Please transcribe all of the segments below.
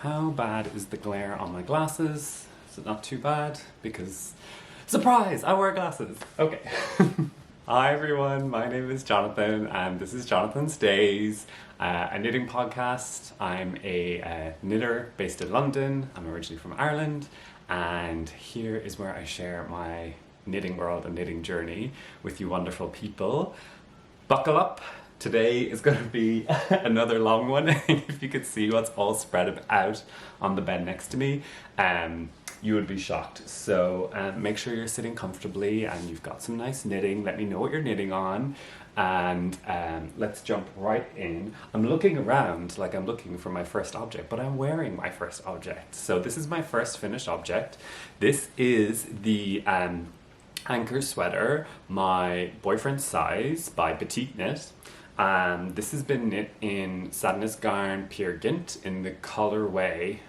How bad is the glare on my glasses? Is it not too bad? Because, surprise, I wear glasses. Okay. Hi everyone, my name is Jonathan and this is Jonathan's Days, a knitting podcast. I'm a knitter based in London. I'm originally from Ireland, and here is where I share my knitting world and knitting journey with you wonderful people. Buckle up. Today is going to be another long one. If you could see what's all spread out on the bed next to me, you would be shocked. So make sure you're sitting comfortably and you've got some nice knitting. Let me know what you're knitting on, and let's jump right in. I'm looking around like I'm looking for my first object, but I'm wearing my first object. So this is my first finished object. This is the Ankers Sweater, my boyfriend's size by Petite Knit. This has been knit in Sandnes Garn Pure Gynt in the colorway.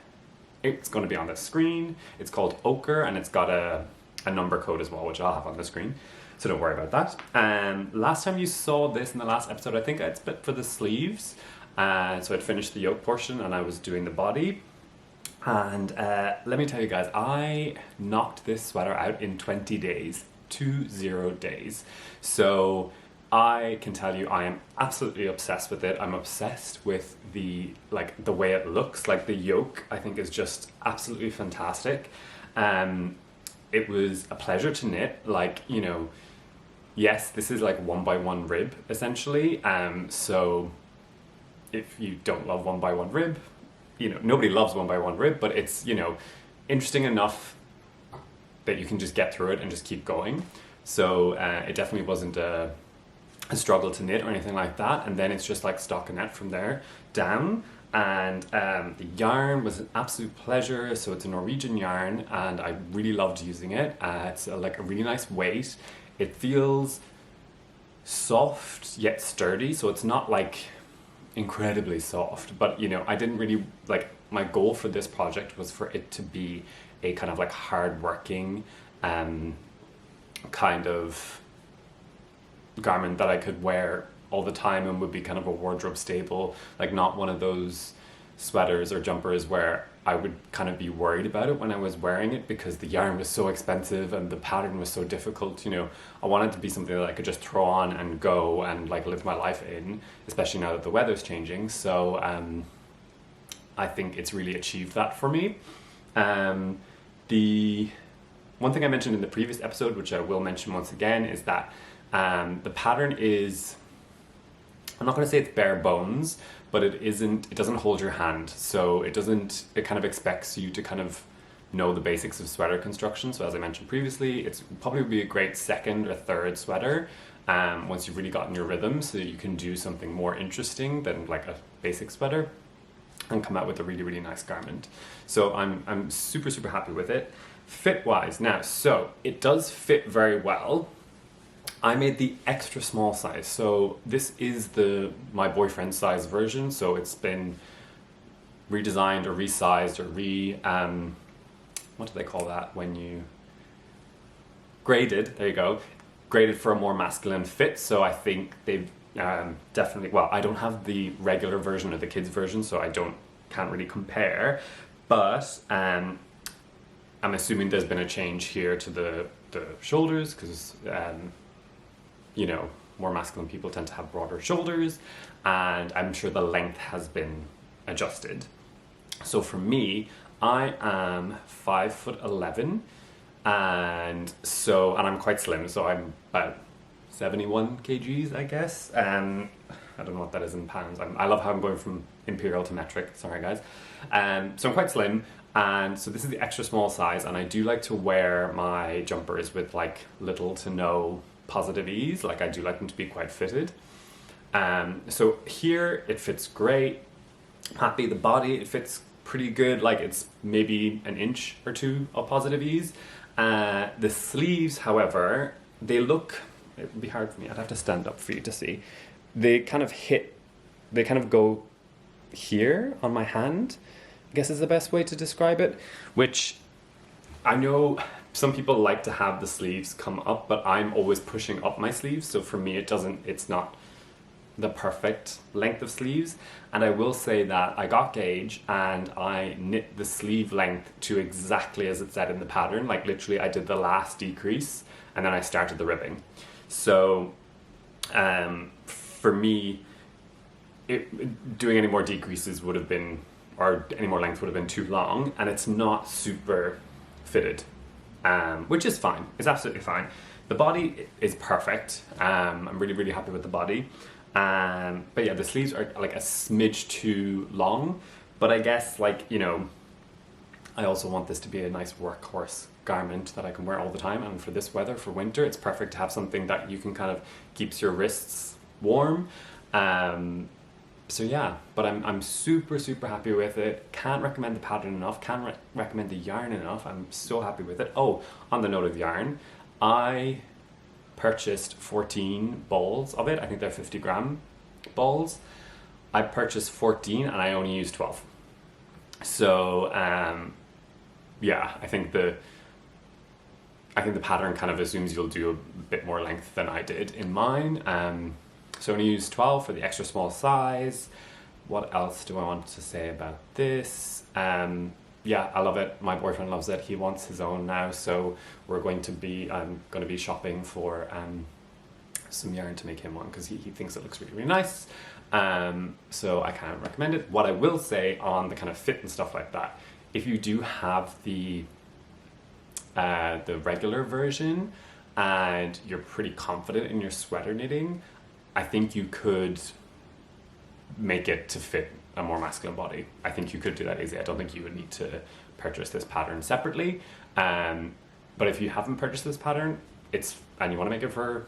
It's going to be on the screen. It's called Oker, and it's got a number code as well, which I'll have on the screen, so don't worry about that. Last time you saw this in the last episode, I think I'd split for the sleeves. So I'd finished the yoke portion and I was doing the body. And let me tell you guys, I knocked this sweater out in 20 days. 20 days. So I can tell you I am absolutely obsessed with it. I'm obsessed with the way it looks. Like the yoke, I think, is just absolutely fantastic. It was a pleasure to knit. Like, you know, yes, this is like 1x1 rib essentially. So if you don't love 1x1 rib, you know, nobody loves 1x1 rib, but it's, you know, interesting enough that you can just get through it and just keep going. So it definitely wasn't a struggle to knit or anything like that. And then it's just like stockinette from there down. And the yarn was an absolute pleasure. So it's a Norwegian yarn and I really loved using it. It's like a really nice weight. It feels soft yet sturdy. So it's not like incredibly soft, but you know, I didn't really like, my goal for this project was for it to be a kind of like hard-working kind of garment that I could wear all the time and would be kind of a wardrobe staple, like not one of those sweaters or jumpers where I would kind of be worried about it when I was wearing it because the yarn was so expensive and the pattern was so difficult. You know, I wanted to be something that I could just throw on and go and like live my life in, especially now that the weather's changing. So I think it's really achieved that for me. The one thing I mentioned in the previous episode, which I will mention once again, is that the pattern is, I'm not going to say it's bare bones, but it doesn't hold your hand. So it kind of expects you to kind of know the basics of sweater construction. So as I mentioned previously, it's probably be a great second or third sweater once you've really gotten your rhythm, so that you can do something more interesting than like a basic sweater and come out with a really, really nice garment. So I'm super, super happy with it. Fit wise now, so it does fit very well. I made the extra small size, so this is my boyfriend's size version, so it's been redesigned or resized or what do they call that when you graded, there you go, graded for a more masculine fit. So I think they've definitely, well, I don't have the regular version or the kids version, so I can't really compare, but I'm assuming there's been a change here to the shoulders because you know, more masculine people tend to have broader shoulders, and I'm sure the length has been adjusted. So for me, I am 5'11", and I'm quite slim, so I'm about 71 kgs, I guess. I don't know what that is in pounds. I love how I'm going from imperial to metric. Sorry, guys. So I'm quite slim, and so this is the extra small size, and I do like to wear my jumpers with like little to no positive ease. Like I do like them to be quite fitted. So here it fits great. Happy. The body, it fits pretty good. Like it's maybe an inch or two of positive ease. The sleeves, however, it would be hard for me. I'd have to stand up for you to see. They kind of go here on my hand, I guess is the best way to describe it, which I know some people like to have the sleeves come up, but I'm always pushing up my sleeves. So for me, it's not the perfect length of sleeves, and I will say that I got gauge and I knit the sleeve length to exactly as it said in the pattern. Like literally I did the last decrease and then I started the ribbing. So for me, doing any more decreases would have been, or any more length would have been too long, and it's not super fitted, which is fine. It's absolutely fine. The body is perfect. I'm really, really happy with the body. But yeah, the sleeves are like a smidge too long, but I guess, like, you know, I also want this to be a nice workhorse garment that I can wear all the time, and for this weather, for winter, it's perfect to have something that you can kind of keeps your wrists warm. So yeah, but I'm super, super happy with it. Can't recommend the pattern enough, can't recommend the yarn enough. I'm so happy with it. Oh, on the note of yarn, I purchased 14 balls of it. I think they're 50 gram balls. I purchased 14 and I only used 12. So yeah, I think the pattern kind of assumes you'll do a bit more length than I did in mine. So I only used 12 for the extra small size. What else do I want to say about this? Yeah, I love it. My boyfriend loves it. He wants his own now, so I'm going to be shopping for some yarn to make him one, because he thinks it looks really, really nice. So I can't recommend it. What I will say on the kind of fit and stuff like that, if you do have the regular version and you're pretty confident in your sweater knitting, I think you could make it to fit a more masculine body. I think you could do that easy. I don't think you would need to purchase this pattern separately. But if you haven't purchased this pattern, and you want to make it for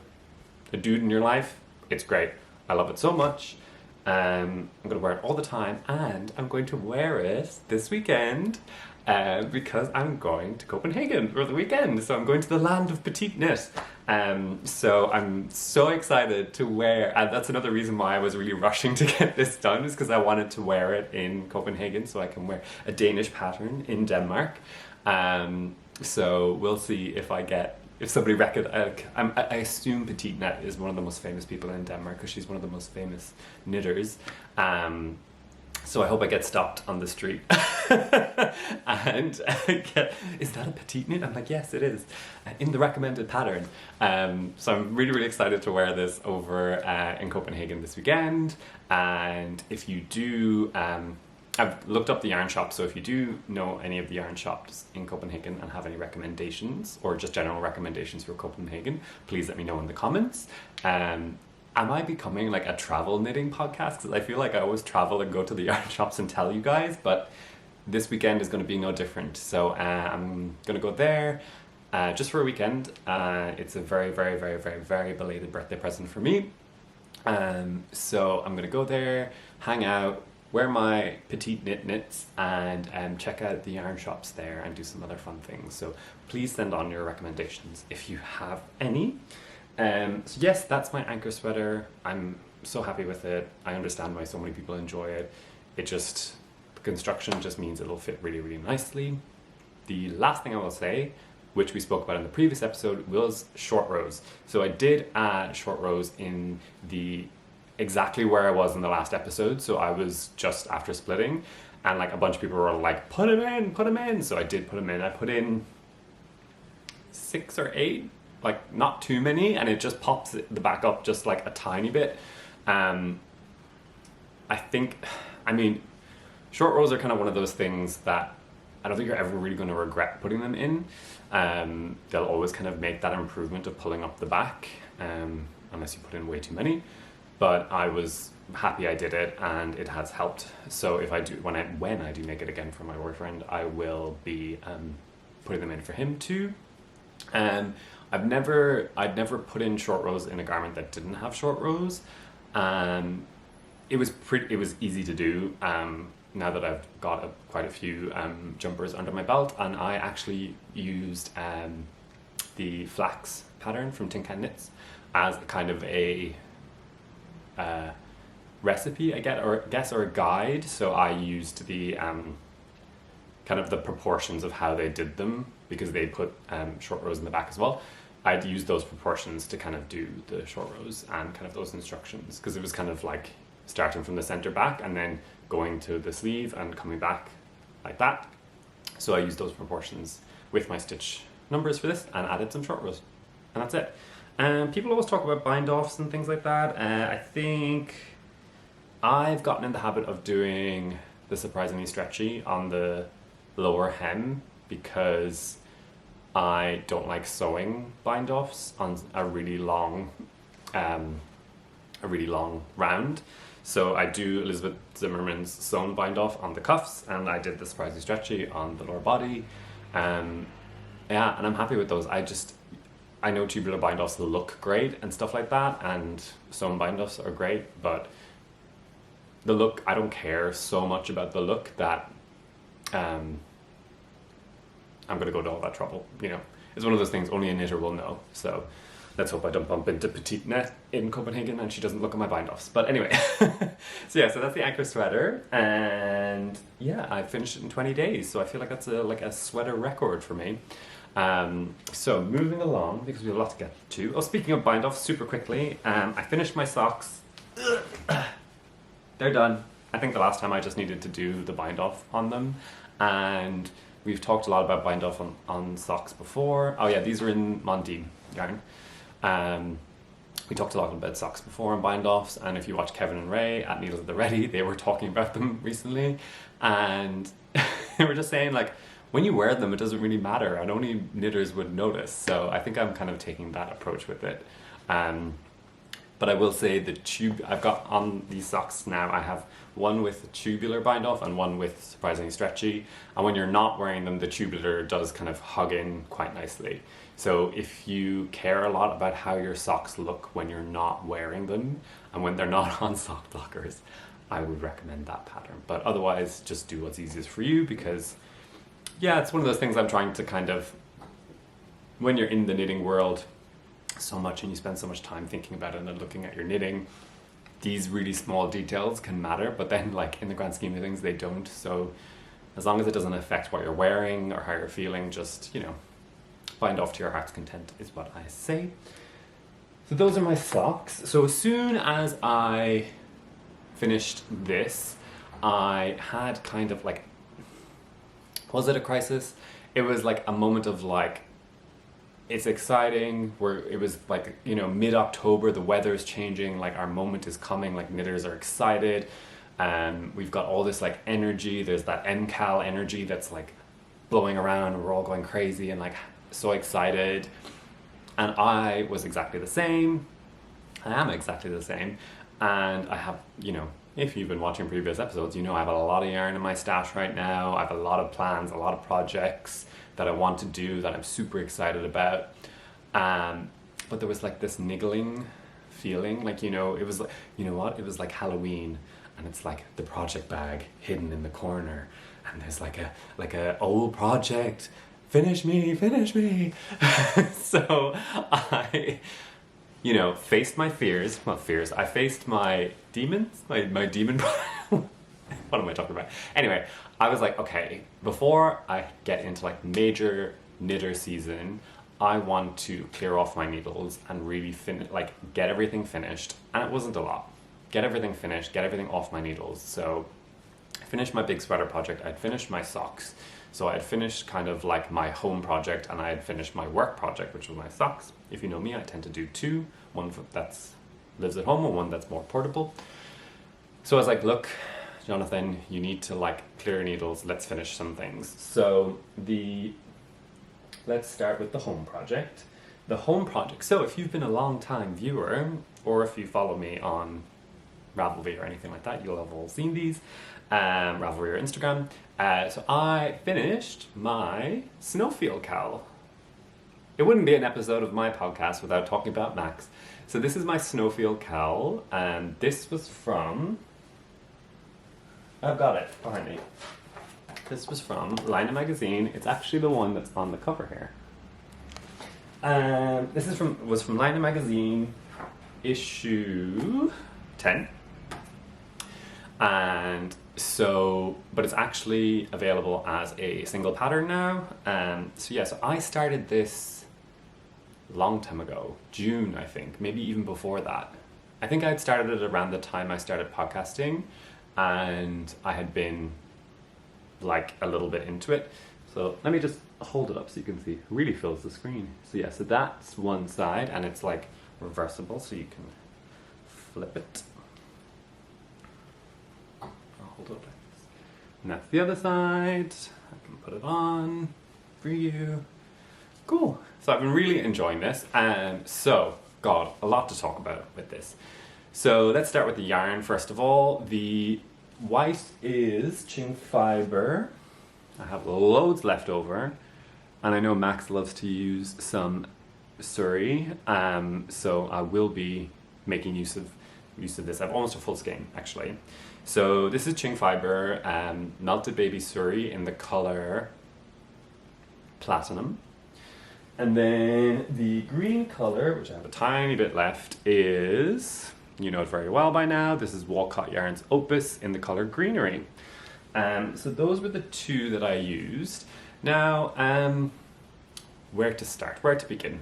a dude in your life, it's great. I love it so much. I'm going to wear it all the time, and I'm going to wear it this weekend because I'm going to Copenhagen for the weekend. So I'm going to the land of petite knit. So I'm so excited to wear, and that's another reason why I was really rushing to get this done, is because I wanted to wear it in Copenhagen so I can wear a Danish pattern in Denmark. So we'll see if somebody I assume Petite Net is one of the most famous people in Denmark, because she's one of the most famous knitters. So I hope I get stopped on the street and is that a petite knit? I'm like, yes, it is, in the recommended pattern. So I'm really, really excited to wear this over in Copenhagen this weekend. And if you do, I've looked up the yarn shop, so if you do know any of the yarn shops in Copenhagen and have any recommendations, or just general recommendations for Copenhagen, please let me know in the comments. Am I becoming like a travel knitting podcast? Because I feel like I always travel and go to the yarn shops and tell you guys, but this weekend is going to be no different. So I'm going to go there just for a weekend. It's a very, very, very, very, very belated birthday present for me. So I'm going to go there, hang out, wear my petite knits, and check out the yarn shops there and do some other fun things. So please send on your recommendations if you have any. So yes, that's my Ankers sweater. I'm so happy with it. I understand why so many people enjoy it. The construction just means it'll fit really, really nicely. The last thing I will say, which we spoke about in the previous episode, was short rows. So I did add short rows in exactly where I was in the last episode. So I was just after splitting, and like a bunch of people were like, put them in. So I did put them in. I put in 6 or 8. Like not too many, and it just pops the back up just like a tiny bit. I mean, short rows are kind of one of those things that I don't think you're ever really going to regret putting them in. They'll always kind of make that improvement of pulling up the back, unless you put in way too many. But I was happy I did it, and it has helped. So if I do, when I do make it again for my boyfriend, I will be putting them in for him too. I'd never put in short rows in a garment that didn't have short rows. It was easy to do now that I've got quite a few jumpers under my belt, and I actually used the flax pattern from Tin Can Knits as a kind of a recipe, or a guide. So I used the kind of the proportions of how they did them, because they put short rows in the back as well. I'd use those proportions to kind of do the short rows and kind of those instructions, because it was kind of like starting from the center back and then going to the sleeve and coming back like that. So I used those proportions with my stitch numbers for this and added some short rows, and that's it. People always talk about bind offs and things like that. I think I've gotten in the habit of doing the surprisingly stretchy on the lower hem because I don't like sewing bind offs on a really long round. So I do Elizabeth Zimmerman's sewn bind off on the cuffs, and I did the surprisingly stretchy on the lower body. Yeah, and I'm happy with those. I know tubular bind offs look great and stuff like that, and sewn bind offs are great, but the look, I don't care so much about the look that I'm going to go to all that trouble, you know. It's one of those things only a knitter will know. So let's hope I don't bump into Petite Net in Copenhagen and she doesn't look at my bind offs. But anyway, so that's the Ankers Sweater, and yeah, I finished it in 20 days. So I feel like that's a sweater record for me. So moving along, because we have a lot to get to. Oh, speaking of bind offs, super quickly, I finished my socks. They're done. I think the last time I just needed to do the bind off on them, and we've talked a lot about bind off on socks before. Oh yeah, these are in Mondine yarn. We talked a lot about socks before and bind offs, and if you watch Kevin and Ray at Needles at the Ready, they were talking about them recently, and they were just saying, like, when you wear them, it doesn't really matter, and only knitters would notice. So I think I'm kind of taking that approach with it. But I will say I've got on these socks now, I have one with tubular bind off and one with surprisingly stretchy. And when you're not wearing them, the tubular does kind of hug in quite nicely. So if you care a lot about how your socks look when you're not wearing them and when they're not on sock blockers, I would recommend that pattern. But otherwise, just do what's easiest for you, because yeah, it's one of those things I'm trying to kind of, when you're in the knitting world so much and you spend so much time thinking about it and looking at your knitting, these really small details can matter, but then like in the grand scheme of things they don't. So as long as it doesn't affect what you're wearing or how you're feeling, just, you know, bind off to your heart's content is what I say. So those are my socks. So as soon as I finished this, I had kind of like, was it a crisis? It was like a moment of like, it's exciting, it was like, you know, mid-October, the weather's changing, like our moment is coming, like knitters are excited, we've got all this like energy, there's that NCAL energy that's like blowing around, we're all going crazy and like so excited, and I was exactly the same, I am exactly the same, and I have, you know, if you've been watching previous episodes, you know I have a lot of yarn in my stash right now, I have a lot of plans, a lot of projects that I want to do, that I'm super excited about, but there was like this niggling feeling, like, you know, it was like, you know what, it was like Halloween, and it's like the project bag hidden in the corner, and there's like a old project, finish me. So I, you know, faced my fears, I faced my demons, my demon, what am I talking about? Anyway, I was like, okay, before I get into like major knitter season, I want to clear off my needles and really get everything finished. And it wasn't a lot. Get everything finished, get everything off my needles. So I finished my big sweater project, I'd finished my socks. So I had finished kind of like my home project, and I had finished my work project, which was my socks. If you know me, I tend to do two, one that's lives at home and one that's more portable. So I was like, look, Jonathan, you need to like clear your needles, let's finish some things. So let's start with the home project. The home project, so if you've been a long time viewer, or if you follow me on Ravelry or anything like that, you'll have all seen these, Ravelry or Instagram. So I finished my Snowfield Cowl. It wouldn't be an episode of my podcast without talking about Max. So this is my Snowfield Cowl, and this was from, I've got it behind me. This was from Lina magazine. It's actually the one that's on the cover here. This was from Lina magazine, issue 10. And so, but it's actually available as a single pattern now. So I started this a long time ago, June, I think, maybe even before that. I think I'd started it around the time I started podcasting, and I had been like a little bit into it. So let me just hold it up so you can see. It really fills the screen. So yeah, so that's one side, and it's like reversible, so you can flip it. I'll hold it up like this. And that's the other side. I can put it on for you. Cool. So I've been really enjoying this, and so, God, a lot to talk about with this. So let's start with the yarn first of all. The white is Qing Fibre. I have loads left over, and I know Max loves to use some Suri, so I will be making use of this. I have almost a full skein actually. So this is Qing Fibre, melted baby Suri in the color Platinum. And then the green color, which I have a tiny bit left, is, you know it very well by now, this is Walcot Yarn's Opus in the color Greenery. So those were the two that I used. Now, where to start, where to begin?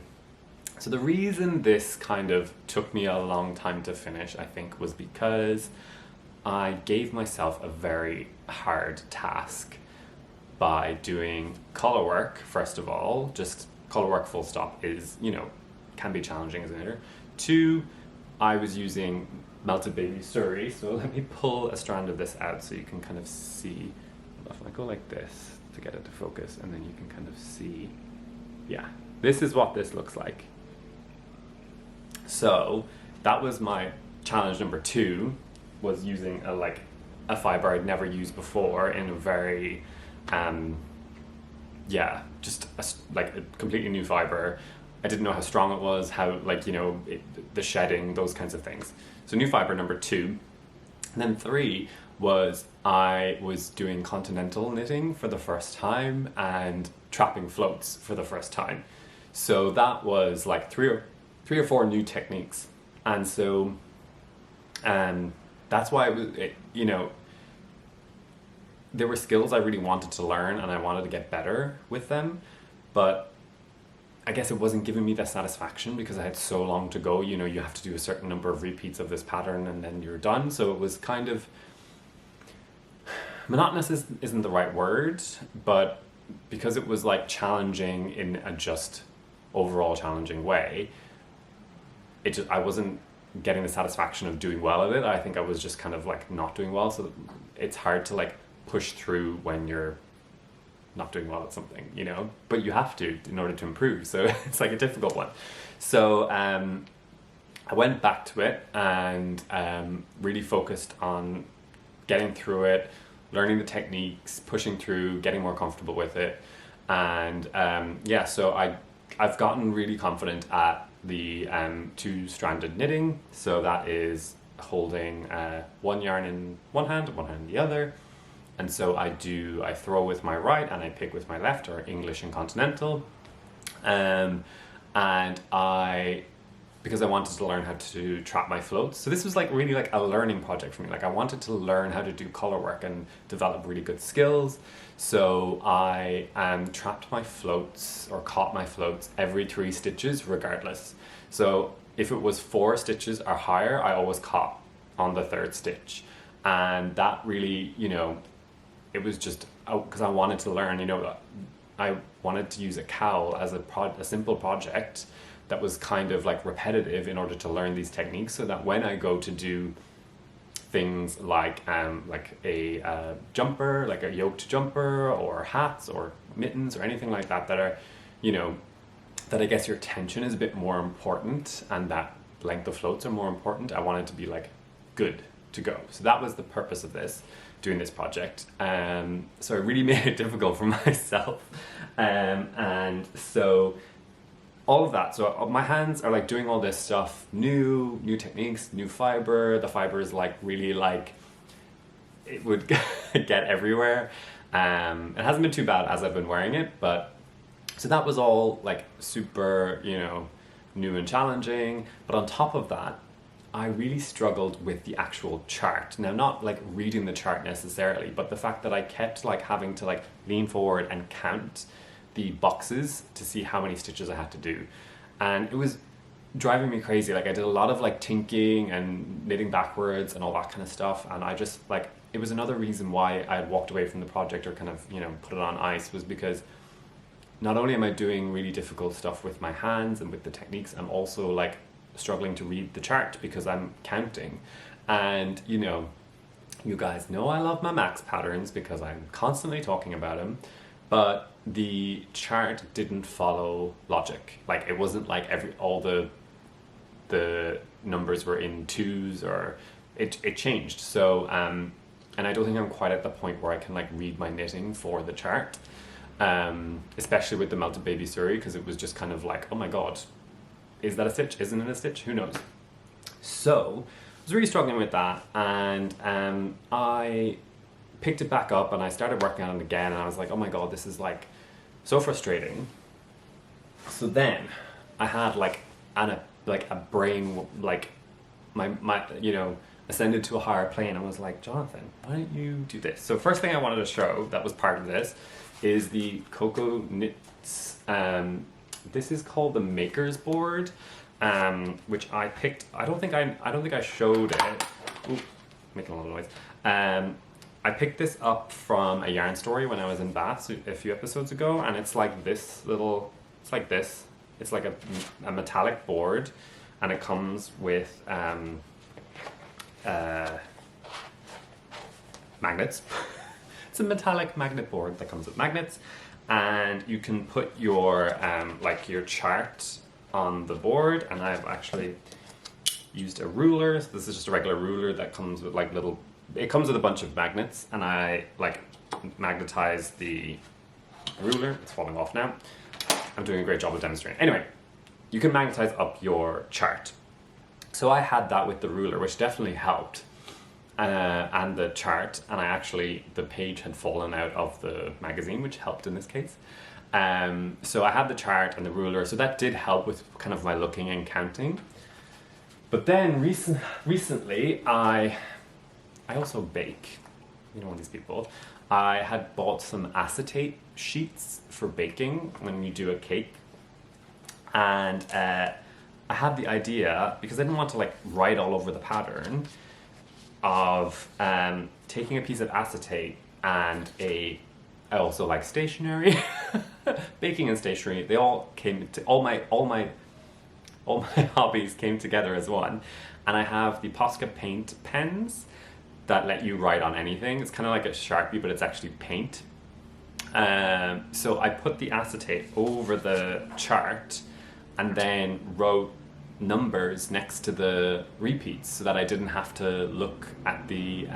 So the reason this kind of took me a long time to finish, I think, was because I gave myself a very hard task by doing color work, first of all. Just color work full stop is, you know, can be challenging as an editor. Two, I was using melted baby Suri, so let me pull a strand of this out so you can kind of see. If I go like this to get it to focus, and then you can kind of see, yeah, this is what this looks like. So that was my challenge number 2, was using a fibre I'd never used before in a very, yeah, just like a completely new fibre. I didn't know how strong it was, how, like, you know, the shedding, those kinds of things. So new fibre number 2. And then 3 was I was doing continental knitting for the first time and trapping floats for the first time. So that was like three or four new techniques. And so that's why you know, there were skills I really wanted to learn and I wanted to get better with them, but I guess it wasn't giving me the satisfaction because I had so long to go. You know, you have to do a certain number of repeats of this pattern and then you're done. So it was kind of, monotonous isn't the right word, but because it was like challenging in a just overall challenging way, I wasn't getting the satisfaction of doing well at it. I think I was just kind of like not doing well. So it's hard to like push through when you're not doing well at something, you know, but you have to in order to improve. So it's like a difficult one. So I went back to it and really focused on getting through it, learning the techniques, pushing through, getting more comfortable with it. And yeah, so I've gotten really confident at the 2-stranded knitting. So that is holding one yarn in one hand in the other. And so I throw with my right and I pick with my left, or English and continental. And because I wanted to learn how to trap my floats. So this was like really like a learning project for me. Like I wanted to learn how to do color work and develop really good skills. So I trapped my floats or caught my floats every 3 stitches regardless. So if it was 4 stitches or higher, I always caught on the 3rd stitch. And that really, you know, it was just because I wanted to learn, you know, I wanted to use a cowl as a simple project that was kind of like repetitive in order to learn these techniques, so that when I go to do things like a jumper, like a yoked jumper, or hats or mittens or anything like that, that are, you know, that I guess your tension is a bit more important and that length of floats are more important. I wanted to be like good to go. So that was the purpose of doing this project. So I really made it difficult for myself. And so all of that. So my hands are like doing all this stuff, new techniques, new fibre. The fibre is like really like, it would get everywhere. It hasn't been too bad as I've been wearing it, but so that was all like super, you know, new and challenging. But on top of that, I really struggled with the actual chart. Now, not like reading the chart necessarily, but the fact that I kept like having to like lean forward and count the boxes to see how many stitches I had to do. and it was driving me crazy. Like I did a lot of like tinking and knitting backwards and all that kind of stuff, and I just like, it was another reason why I had walked away from the project or kind of, you know, put it on ice, was because not only am I doing really difficult stuff with my hands and with the techniques, I'm also like struggling to read the chart because I'm counting. And you know, you guys know I love my max patterns because I'm constantly talking about them, but the chart didn't follow logic. Like it wasn't like all the numbers were in twos, or it changed. So and I don't think I'm quite at the point where I can like read my knitting for the chart, especially with the Melted Baby Suri, because it was just kind of like, oh my god, is that a stitch? Isn't it a stitch? Who knows? So I was really struggling with that, and I picked it back up and I started working on it again, and I was like, oh my god, this is like so frustrating. So then I had like a brain, like my you know, ascended to a higher plane. I was like, Jonathan, why don't you do this? So first thing I wanted to show that was part of this is the Cocoa Knits. This is called the Maker's Board, which I picked. I don't think I showed it. Ooh, making a lot of noise. I picked this up from a yarn story when I was in Bath a few episodes ago, and it's like this little. It's like this. It's like a metallic board, and it comes with magnets. It's a metallic magnet board that comes with magnets, and you can put your like your chart on the board. And I've actually used a ruler. So this is just a regular ruler that comes with like little. It comes with a bunch of magnets, and I like magnetize the ruler. It's falling off now. I'm doing a great job of demonstrating. Anyway, you can magnetize up your chart. So I had that with the ruler, which definitely helped, and the chart, and the page had fallen out of the magazine, which helped in this case. So I had the chart and the ruler, so that did help with kind of my looking and counting. But then recently, I also bake. You know, one of these people. I had bought some acetate sheets for baking when you do a cake, and I had the idea, because I didn't want to like write all over the pattern, of taking a piece of acetate and I also like stationery. Baking and stationery, they all came to all my hobbies came together as one. And I have the Posca paint pens that let you write on anything. It's kind of like a Sharpie, but it's actually paint. So I put the acetate over the chart and then wrote numbers next to the repeats, so that I didn't have to look at the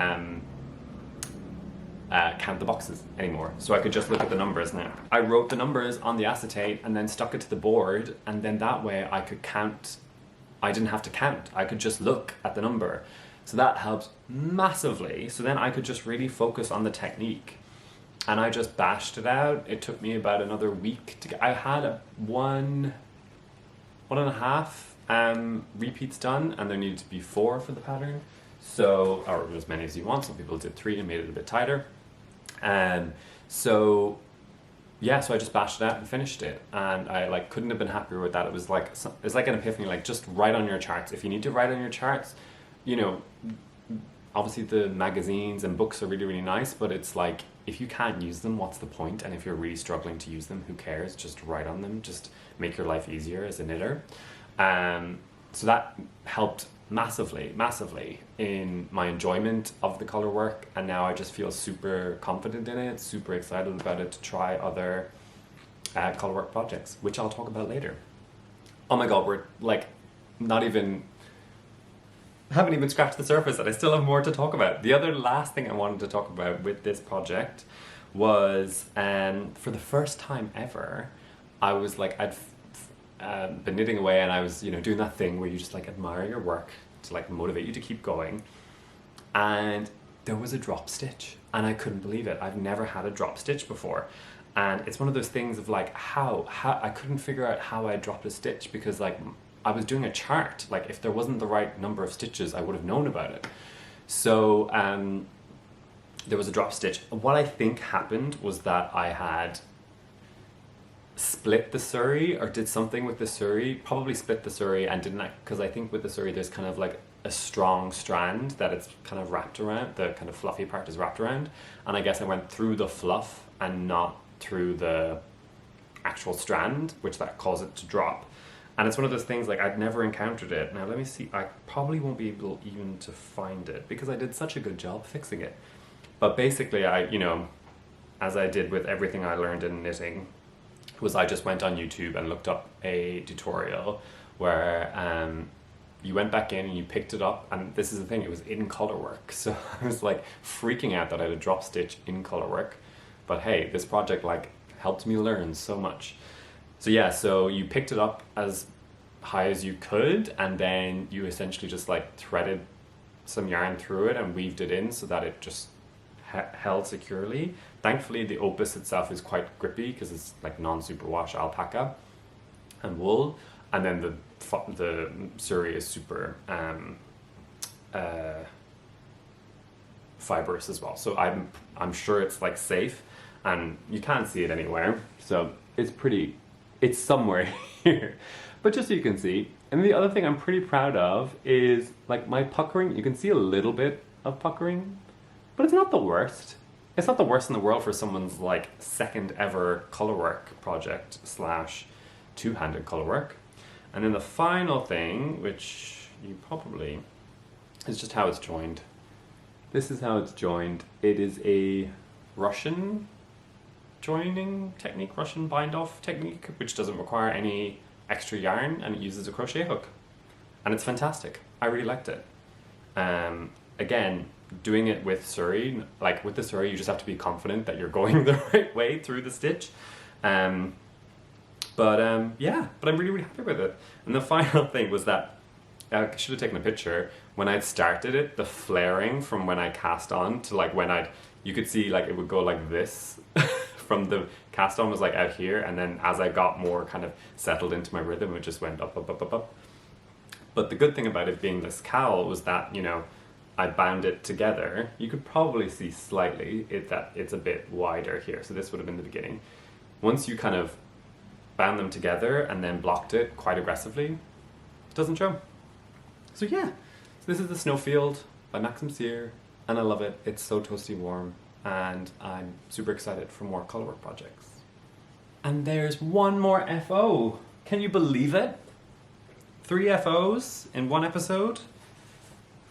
count the boxes anymore. So I could just look at the numbers now. I wrote the numbers on the acetate and then stuck it to the board, and then that way I could count. I didn't have to count. I could just look at the number. So that helped massively. So then I could just really focus on the technique. And I just bashed it out. It took me about another week to get. I had one and a half repeats done, and there needed to be 4 for the pattern. So, or as many as you want. Some people did 3 and made it a bit tighter. So yeah, so I just bashed it out and finished it, and I like couldn't have been happier with that. It was like an epiphany. Like, just write on your charts. If you need to write on your charts, you know, obviously the magazines and books are really, really nice, but it's like, if you can't use them, what's the point? And if you're really struggling to use them, who cares? Just write on them. Just make your life easier as a knitter. So that helped massively in my enjoyment of the color work, and now I just feel super confident in it, super excited about it to try other color work projects, which I'll talk about later. Oh my god, we're like haven't even scratched the surface, and I still have more to talk about. The other last thing I wanted to talk about with this project was, for the first time ever, I was like, I'd been knitting away, and I was, you know, doing that thing where you just like admire your work to like motivate you to keep going, and there was a drop stitch, and I couldn't believe it. I've never had a drop stitch before, and it's one of those things of like, how I couldn't figure out how I dropped a stitch, because like I was doing a chart. Like, if there wasn't the right number of stitches, I would have known about it. So there was a drop stitch. What I think happened was that I had split the Suri or did something with the Suri, probably split the Suri and didn't, because I think with the Suri there's kind of like a strong strand that it's kind of wrapped around, the kind of fluffy part is wrapped around, and I guess I went through the fluff and not through the actual strand, which that caused it to drop. And it's one of those things, like, I'd never encountered it. Now let me see, I probably won't be able even to find it because I did such a good job fixing it. But basically I, you know, as I did with everything I learned in knitting, was I just went on YouTube and looked up a tutorial where you went back in and you picked it up, and this is the thing, it was in color work. So I was like freaking out that I had a drop stitch in color work. But hey, this project like helped me learn so much. So yeah, so you picked it up as high as you could, and then you essentially just like threaded some yarn through it and weaved it in so that it just held securely. Thankfully the Opus itself is quite grippy because it's like non-superwash alpaca and wool, and then the Suri is super fibrous as well. So I'm sure it's like safe, and you can't see it anywhere. So it's somewhere here. But just so you can see, and the other thing I'm pretty proud of is like my puckering. You can see a little bit of puckering, but it's not the worst. It's not the worst in the world for someone's like second ever colorwork project / two-handed colorwork. And then the final thing, which you probably, is just how it's joined. This is how it's joined. It is a Russian joining technique, Russian bind-off technique, which doesn't require any extra yarn, and it uses a crochet hook. And it's fantastic. I really liked it. Again, doing it with Suri, like with the Suri, you just have to be confident that you're going the right way through the stitch. Yeah, but I'm really, really happy with it. And the final thing was that, I should have taken a picture, when I'd started it, the flaring from when I cast on to like when you could see like it would go like this from the cast on was like out here, and then as I got more kind of settled into my rhythm, it just went up, up, up, up, up. But the good thing about it being this cowl was that, you know, I bound it together. You could probably see slightly that it's a bit wider here, so this would have been the beginning. Once you kind of bound them together and then blocked it quite aggressively, it doesn't show. So yeah, so this is the Snowfield by Maxim Cyr, and I love it. It's so toasty warm, and I'm super excited for more colorwork projects. And there's one more FO. Can you believe it? 3 FOs in one episode?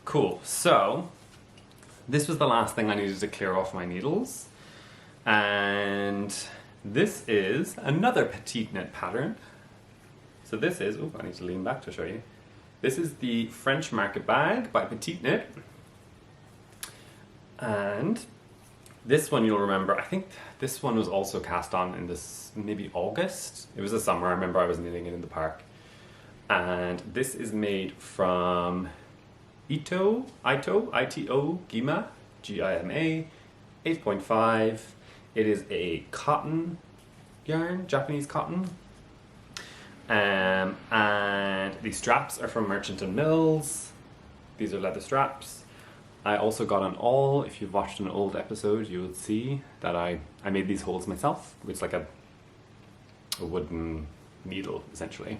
Cool. So this was the last thing I needed to clear off my needles, and this is another petite knit pattern. So this is, I need to lean back to show you. This is the French Market Bag by Petite Knit. And this one you'll remember, I think this one was also cast on in this, maybe August. It was the summer, I remember I was knitting it in the park. And this is made from Ito, Gima, Gima, 8.5. It is a cotton yarn, Japanese cotton. And the straps are from Merchant and Mills. These are leather straps. I also got an awl. If you've watched an old episode, you will see that I made these holes myself. It's like a wooden needle, essentially.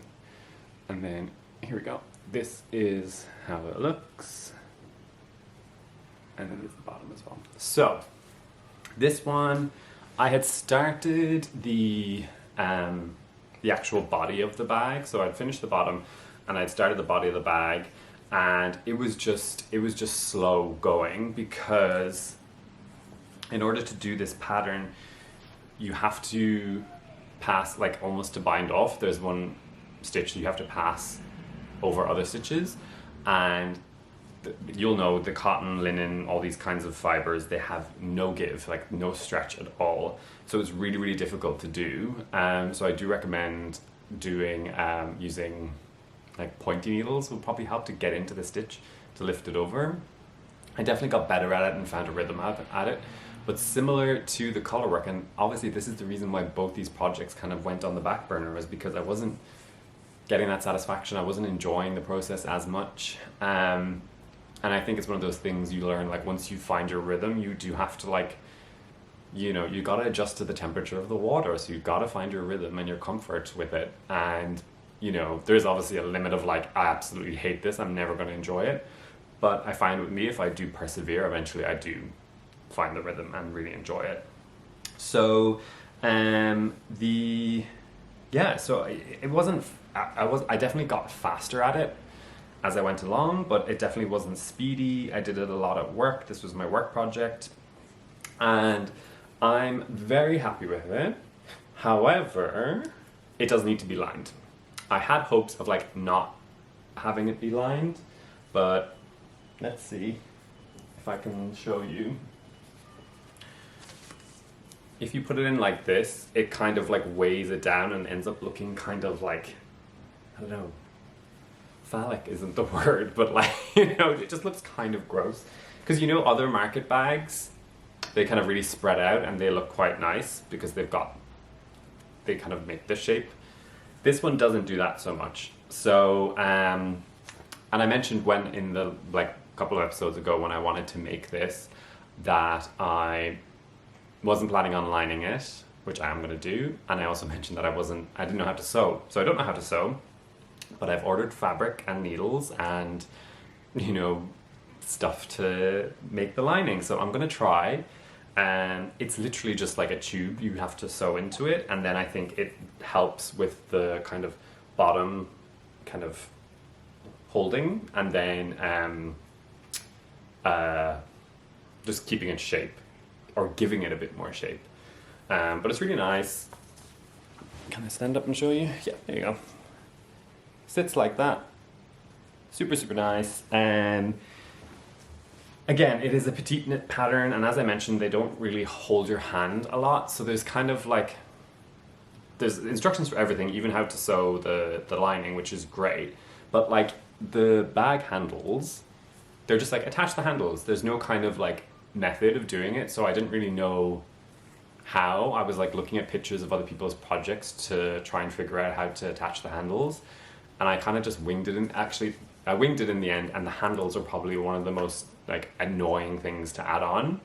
And then, here we go. This is how it looks. And then there's the bottom as well. So, this one, I had started the actual body of the bag. So I'd finished the bottom and I'd started the body of the bag, and it was just slow going, because in order to do this pattern you have to pass, like almost to bind off, there's one stitch you have to pass over other stitches, and you'll know the cotton, linen, all these kinds of fibers, they have no give, like no stretch at all. So it's really, really difficult to do. So I do recommend doing, using like pointy needles will probably help to get into the stitch to lift it over. I definitely got better at it and found a rhythm at it. But similar to the color work, and obviously this is the reason why both these projects kind of went on the back burner, was because I wasn't getting that satisfaction. I wasn't enjoying the process as much. And I think it's one of those things you learn, like once you find your rhythm, you do have to like you know, you got to adjust to the temperature of the water, so you've got to find your rhythm and your comfort with it. And you know, there's obviously a limit of like, I absolutely hate this, I'm never going to enjoy it. But I find with me, if I do persevere, eventually I do find the rhythm and really enjoy it. So so it wasn't, I definitely got faster at it as I went along, but it definitely wasn't speedy. I did it a lot at work. This was my work project, and I'm very happy with it. However, it does need to be lined. I had hopes of like not having it be lined, but let's see if I can show you. If you put it in like this, it kind of like weighs it down and ends up looking kind of like, I don't know, phallic isn't the word, but like, you know, it just looks kind of gross. Because you know, other market bags, they kind of really spread out and they look quite nice because they kind of make this shape. This one doesn't do that so much. So, and I mentioned when in the like couple of episodes ago when I wanted to make this, that I wasn't planning on lining it, which I am going to do. And I also mentioned that I didn't know how to sew. So I don't know how to sew, but I've ordered fabric and needles and, you know, stuff to make the lining. So I'm going to try. And it's literally just like a tube you have to sew into it, and then I think it helps with the kind of bottom kind of holding, and then just keeping it shape or giving it a bit more shape. But it's really nice. Can I stand up and show you? Yeah, there you go. Sits like that. Super, super nice. And again, it is a petite knit pattern, and as I mentioned, they don't really hold your hand a lot, so there's kind of like, there's instructions for everything, even how to sew the lining, which is great, but like the bag handles, they're just like, attach the handles. There's no kind of like method of doing it, so I didn't really know how. I was like looking at pictures of other people's projects to try and figure out how to attach the handles, and I kind of just winged it. I winged it in the end, and the handles are probably one of the most like annoying things to add on.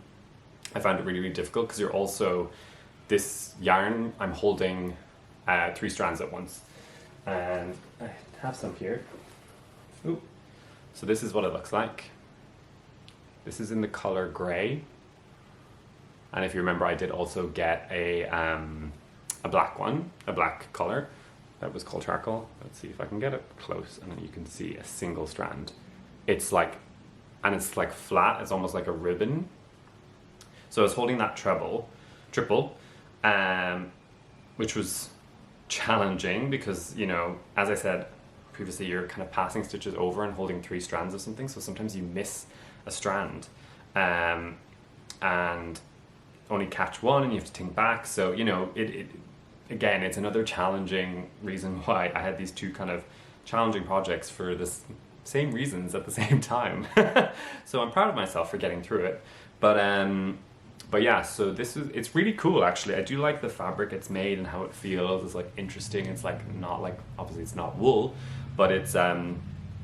I found it really, really difficult because you're also, this yarn, I'm holding 3 strands at once, and I have some here. Ooh. So this is what it looks like. This is in the color gray, and if you remember, I did also get a black one, a black color. That was called charcoal. Let's see if I can get it close, and then you can see a single strand. It's like, and it's like flat, it's almost like a ribbon. So I was holding that triple, which was challenging because, you know, as I said previously, you're kind of passing stitches over and holding 3 strands of something, so sometimes you miss a strand and only catch one and you have to think back. So, you know, again, it's another challenging reason why I had these 2 kind of challenging projects for this same reasons at the same time. So I'm proud of myself for getting through it. But yeah, so it's really cool actually. I do like the fabric it's made and how it feels. It's like interesting. It's like not like, obviously it's not wool, but it's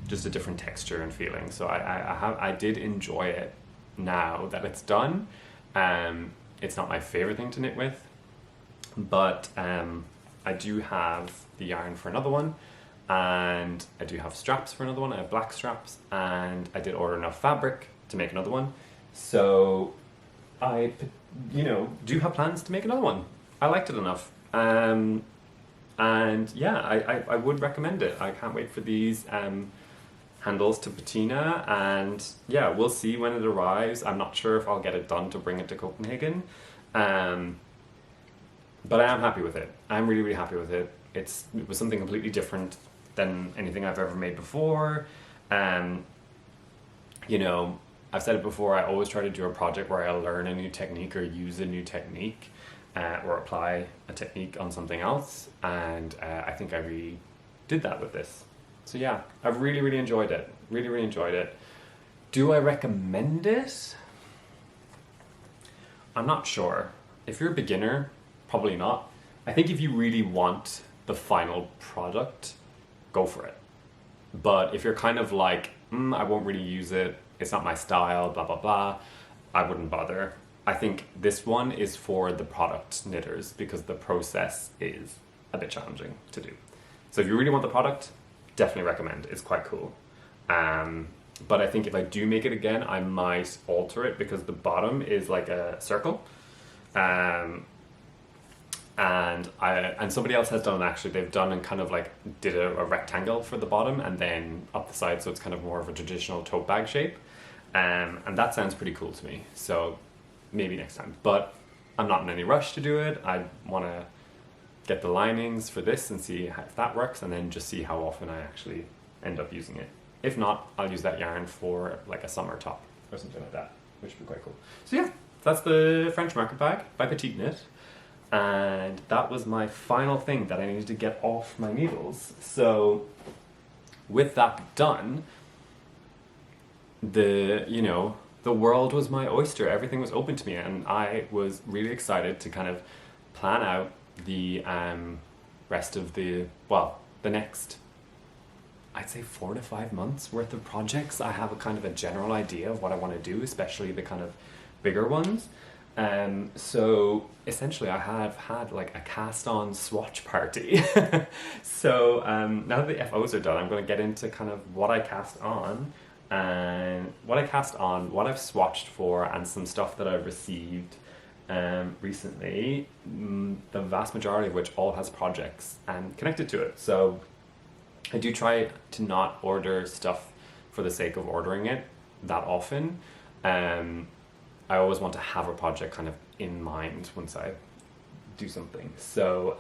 just a different texture and feeling. So I did enjoy it now that it's done. It's not my favorite thing to knit with, but I do have the yarn for another one, and I do have straps for another one. I have black straps, and I did order enough fabric to make another one. So I, you know, do have plans to make another one. I liked it enough. And yeah, I would recommend it. I can't wait for these handles to patina, and yeah, we'll see when it arrives. I'm not sure if I'll get it done to bring it to Copenhagen. But I am happy with it. I'm really, really happy with it. It was something completely different than anything I've ever made before. You know, I've said it before, I always try to do a project where I'll learn a new technique or use a new technique or apply a technique on something else. And I think I really did that with this. So yeah, I've really, really enjoyed it. Really, really enjoyed it. Do I recommend it? I'm not sure. If you're a beginner, probably not. I think if you really want the final product, go for it. But if you're kind of like, I won't really use it, it's not my style, blah, blah, blah, I wouldn't bother. I think this one is for the product knitters because the process is a bit challenging to do. So if you really want the product, definitely recommend. It's quite cool. But I think if I do make it again, I might alter it because the bottom is like a circle. And somebody else has done, actually, they've done and kind of like did a rectangle for the bottom and then up the side, so it's kind of more of a traditional tote bag shape. And that sounds pretty cool to me, so maybe next time. But I'm not in any rush to do it. I want to get the linings for this and see if that works, and then just see how often I actually end up using it. If not, I'll use that yarn for like a summer top or something like that, which would be quite cool. So yeah, that's the French market bag by Petite Knit. And that was my final thing that I needed to get off my needles. So with that done, the world was my oyster. Everything was open to me, and I was really excited to kind of plan out the rest of the next, I'd say 4 to 5 months worth of projects. I have a kind of a general idea of what I want to do, especially the kind of bigger ones. So essentially I have had like a cast-on swatch party. So now that the FOs are done, I'm going to get into kind of what I cast on, and what I've swatched for, and some stuff that I've received recently, the vast majority of which all has projects and connected to it. So I do try to not order stuff for the sake of ordering it that often. I always want to have a project kind of in mind once I do something. So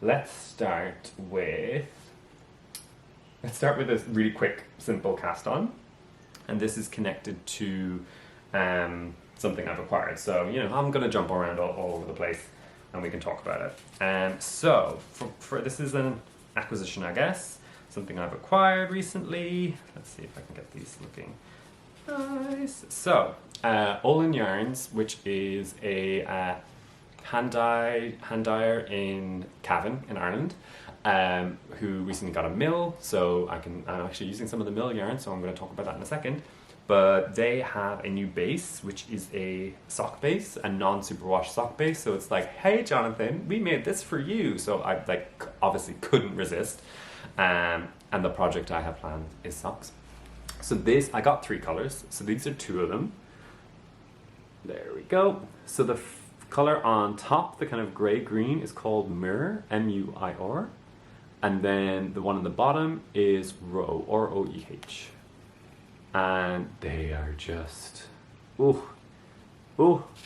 let's start with this really quick, simple cast on, and this is connected to something I've acquired. So I'm going to jump around all over the place, and we can talk about it. So for this is an acquisition, I guess, something I've acquired recently. Let's see if I can get these looking nice. So Olann yarns, which is a hand dyer in Cavan in Ireland, who recently got a mill. So I'm actually using some of the mill yarn, so I'm going to talk about that in a second. But they have a new base, which is a sock base, a non-superwash sock base. So it's like, hey Jonathan, we made this for you. So I obviously couldn't resist. And the project I have planned is socks. So I got 3 colors. So these are 2 of them. There we go. So the color on top, the kind of gray-green, is called Muir, M-U-I-R. And then the one on the bottom is Roeh, R-O-E-H. And they are just,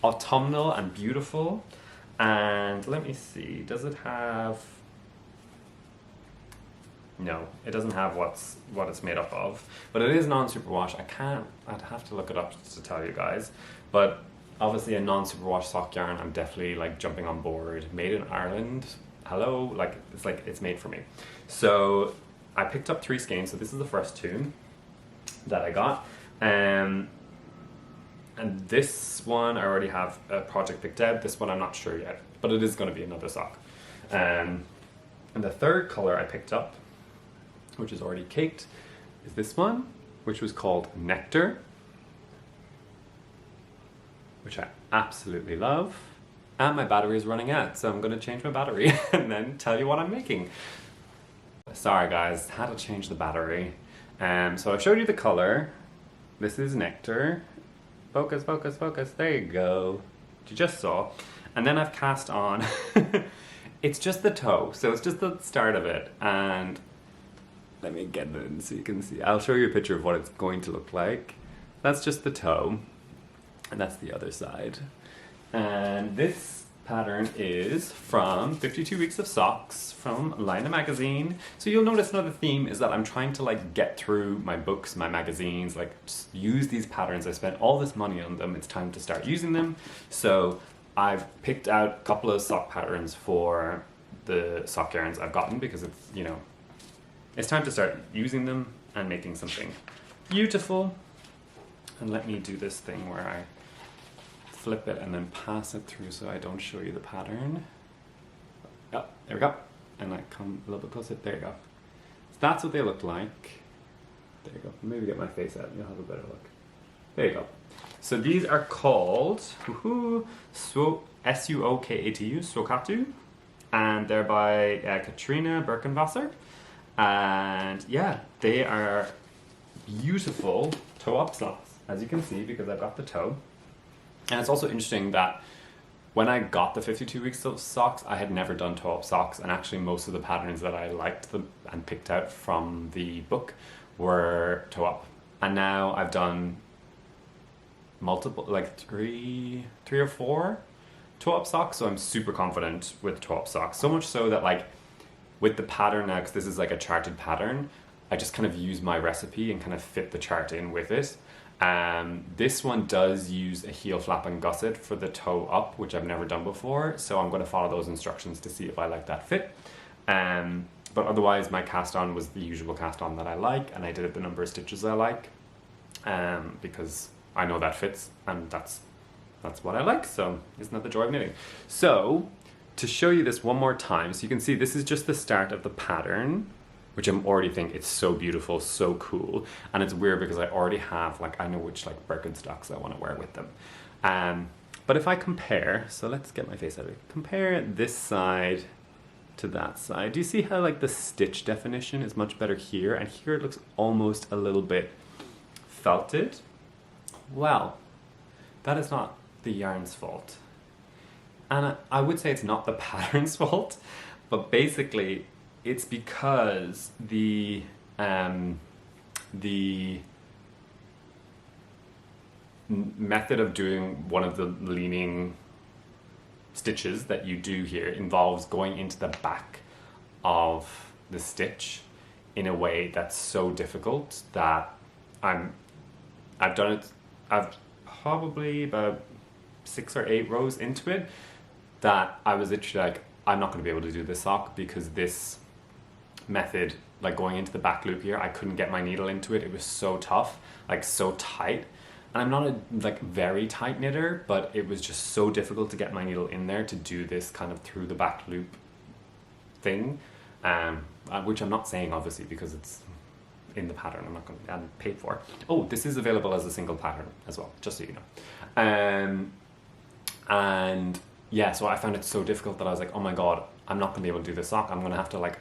autumnal and beautiful. And let me see, does it have... No, it doesn't have what it's made up of, but it is non-superwash. I'd have to look it up to tell you guys, but obviously a non-superwash sock yarn, I'm definitely like jumping on board. Made in Ireland, hello, it's made for me. So I picked up 3 skeins, so this is the first 2 that I got, and this one I already have a project picked out. This one I'm not sure yet, but it is going to be another sock. And the third color I picked up, which is already caked, is this one, which was called Nectar, which I absolutely love. And my battery is running out, so I'm going to change my battery and then tell you what I'm making. Sorry guys, had to change the battery. So I showed you the color. This is Nectar. Focus, focus, focus. There you go. You just saw. And then I've cast on. It's just the toe, so it's just the start of it. And let me get it in so you can see. I'll show you a picture of what it's going to look like. That's just the toe, and that's the other side. And this pattern is from 52 Weeks of Socks from Lina magazine. So you'll notice another theme is that I'm trying to get through my books, my magazines, just use these patterns. I spent all this money on them. It's time to start using them. So I've picked out a couple of sock patterns for the sock yarns I've gotten because it's, it's time to start using them and making something beautiful. And let me do this thing where I flip it and then pass it through so I don't show you the pattern. Oh, there we go. And I come a little bit closer. There you go. So that's what they look like. There you go. Maybe get my face out and you'll have a better look. There you go. So these are called Suokatu, Suokatu, and they're by Katrina Birkenwasser. And yeah, they are beautiful toe-up socks, as you can see, because I've got the toe. And it's also interesting that when I got the 52 weeks of socks, I had never done toe-up socks, and actually most of the patterns that I liked and picked out from the book were toe-up. And now I've done multiple, like three or four toe-up socks, so I'm super confident with toe-up socks. So much so that, like, with the pattern now, because this is like a charted pattern, I just kind of use my recipe and kind of fit the chart in with it. This one does use a heel flap and gusset for the toe up, which I've never done before, so I'm going to follow those instructions to see if I like that fit. But otherwise, my cast on was the usual cast on that I like, and I did it the number of stitches I like, because I know that fits, and that's what I like. So isn't that the joy of knitting? So to show you this one more time, so you can see this is just the start of the pattern, which I'm already think it's so beautiful, so cool. And it's weird because I already have, like, I know which like Birkenstocks I want to wear with them. But if I compare, so let's get my face out of it. Compare this side to that side. Do you see how like the stitch definition is much better here? And here it looks almost a little bit felted. Well, that is not the yarn's fault. And I would say it's not the pattern's fault, but basically it's because the method of doing one of the leaning stitches that you do here involves going into the back of the stitch in a way that's so difficult that I've done it, I've probably about 6 or 8 rows into it that I was literally like, I'm not going to be able to do this sock because this method, like going into the back loop here, I couldn't get my needle into it. It was so tough, like so tight. And I'm not a like very tight knitter, but it was just so difficult to get my needle in there to do this kind of through the back loop thing, which I'm not saying obviously because it's in the pattern. I'm not going to pay for. Oh, this is available as a single pattern as well, just so you know. And yeah, so I found it so difficult that I was like, oh my god, I'm not going to be able to do this sock. I'm going to have to like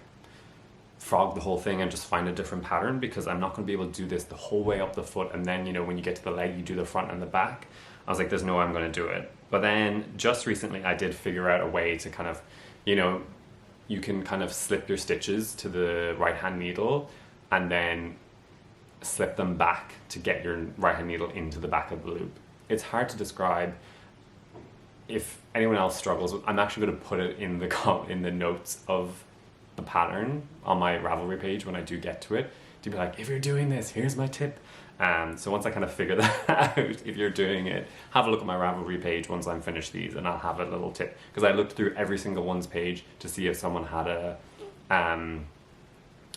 frog the whole thing and just find a different pattern because I'm not going to be able to do this the whole way up the foot, and then, you know, when you get to the leg you do the front and the back. I was like, there's no way I'm going to do it. But then just recently I did figure out a way to kind of, you know, you can kind of slip your stitches to the right hand needle and then slip them back to get your right hand needle into the back of the loop. It's hard to describe. If anyone else struggles, I'm actually going to put it in the notes of the pattern on my Ravelry page when I do get to it, to be like, if you're doing this, here's my tip. So once I kind of figure that out, if you're doing it, have a look at my Ravelry page once I'm finished these, and I'll have a little tip, because I looked through every single one's page to see if someone had a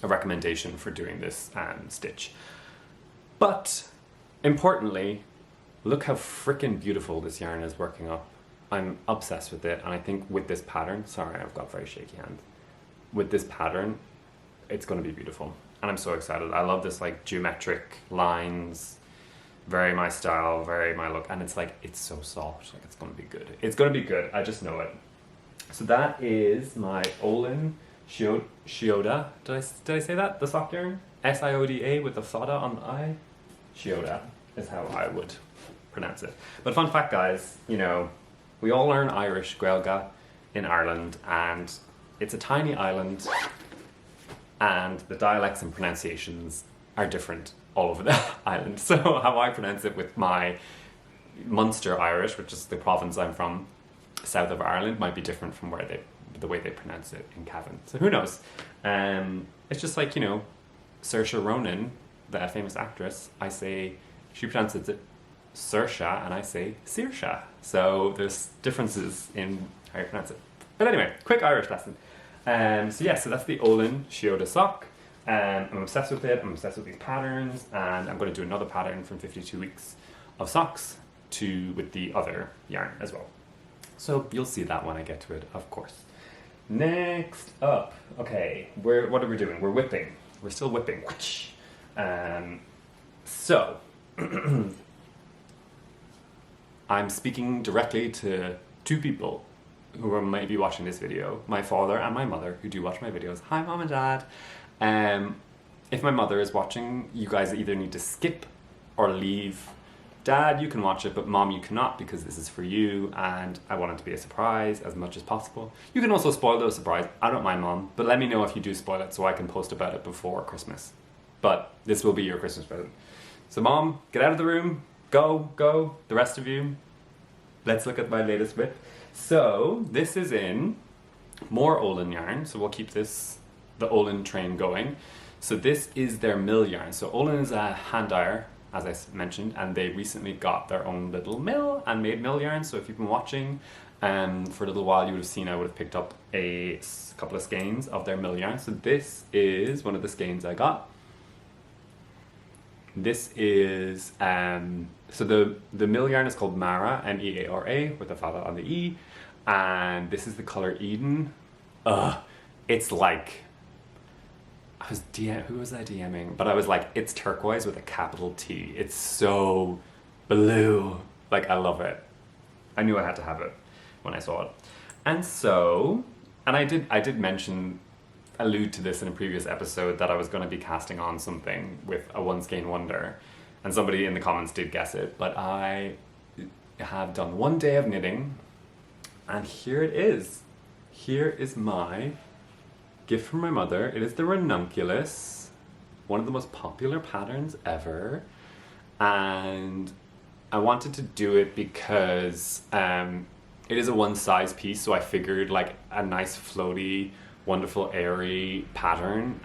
recommendation for doing this stitch. But importantly, look how freaking beautiful this yarn is working up. I'm obsessed with it, and I think with this pattern, sorry, I've got very shaky hands. With this pattern, it's going to be beautiful, and I'm so excited. I love this like geometric lines, very my style, very my look, and it's like, it's so soft, like it's going to be good. It's going to be good, I just know it. So that is my Olann Síoda. Did I say that? The sock yarn? Síoda with the fada on the I. Síoda is how I would pronounce it. But fun fact, guys, you know, we all learn Irish Gaeilge in Ireland, and it's a tiny island, and the dialects and pronunciations are different all over the island. So how I pronounce it with my Munster Irish, which is the province I'm from, south of Ireland, might be different from the way they pronounce it in Cavan. So who knows? It's just like, you know, Saoirse Ronan, the famous actress, she pronounces it Saoirse, and I say Saoirse. So there's differences in how you pronounce it. But anyway, quick Irish lesson. So that's the Olann Síoda sock. I'm obsessed with it. I'm obsessed with these patterns, and I'm going to do another pattern from 52 weeks of socks with the other yarn as well. So you'll see that when I get to it, of course. Next up, okay, what are we doing? We're whipping. We're still whipping. I'm speaking directly to two people who are maybe watching this video, my father and my mother, who do watch my videos. Hi, Mom and Dad. If my mother is watching, you guys either need to skip or leave. Dad, you can watch it, but Mom, you cannot, because this is for you, and I want it to be a surprise as much as possible. You can also spoil the surprise. I don't mind, Mom, but let me know if you do spoil it so I can post about it before Christmas. But this will be your Christmas present. So Mom, get out of the room. Go. The rest of you, let's look at my latest whip. So this is in more Olann yarn, so we'll keep the Olann train going. So this is their mill yarn. So Olann is a hand dyer, as I mentioned, and they recently got their own little mill and made mill yarn. So if you've been watching for a little while, you would have seen I would have picked up a couple of skeins of their mill yarn. So this is one of the skeins I got. This is, so the mill yarn is called Méara, M-E-A-R-A, with a fatha on the E, and this is the color Eden. It's like, who was I DMing? But I was like, it's turquoise with a capital T. It's so blue. Like, I love it. I knew I had to have it when I saw it. And so, and I did allude to this in a previous episode that I was going to be casting on something with a one skein wonder, and somebody in the comments did guess it, but I have done 1 day of knitting, and here it is. Here is my gift from my mother. It is the Ranunculus, one of the most popular patterns ever, and I wanted to do it because it is a one size piece, so I figured like a nice floaty, wonderful airy pattern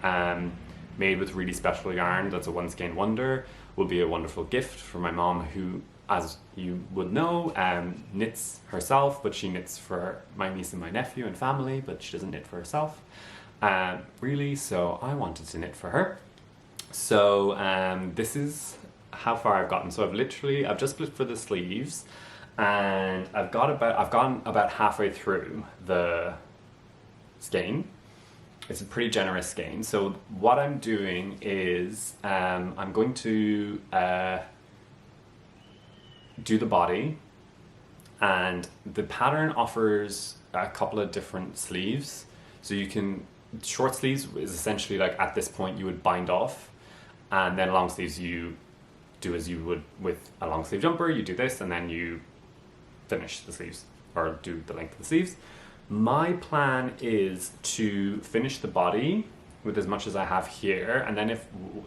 made with really special yarn that's a one skein wonder will be a wonderful gift for my mom, who, as you would know, knits herself, but she knits for my niece and my nephew and family, but she doesn't knit for herself really, so I wanted to knit for her. So this is how far I've gotten. So I've just split for the sleeves, and I've gone about halfway through the skein. It's a pretty generous skein. So what I'm doing is I'm going to do the body, and the pattern offers a couple of different sleeves. So you can, short sleeves is essentially like at this point you would bind off, and then long sleeves you do as you would with a long sleeve jumper. You do this and then you finish the sleeves, or do the length of the sleeves. My plan is to finish the body with as much as I have here, and then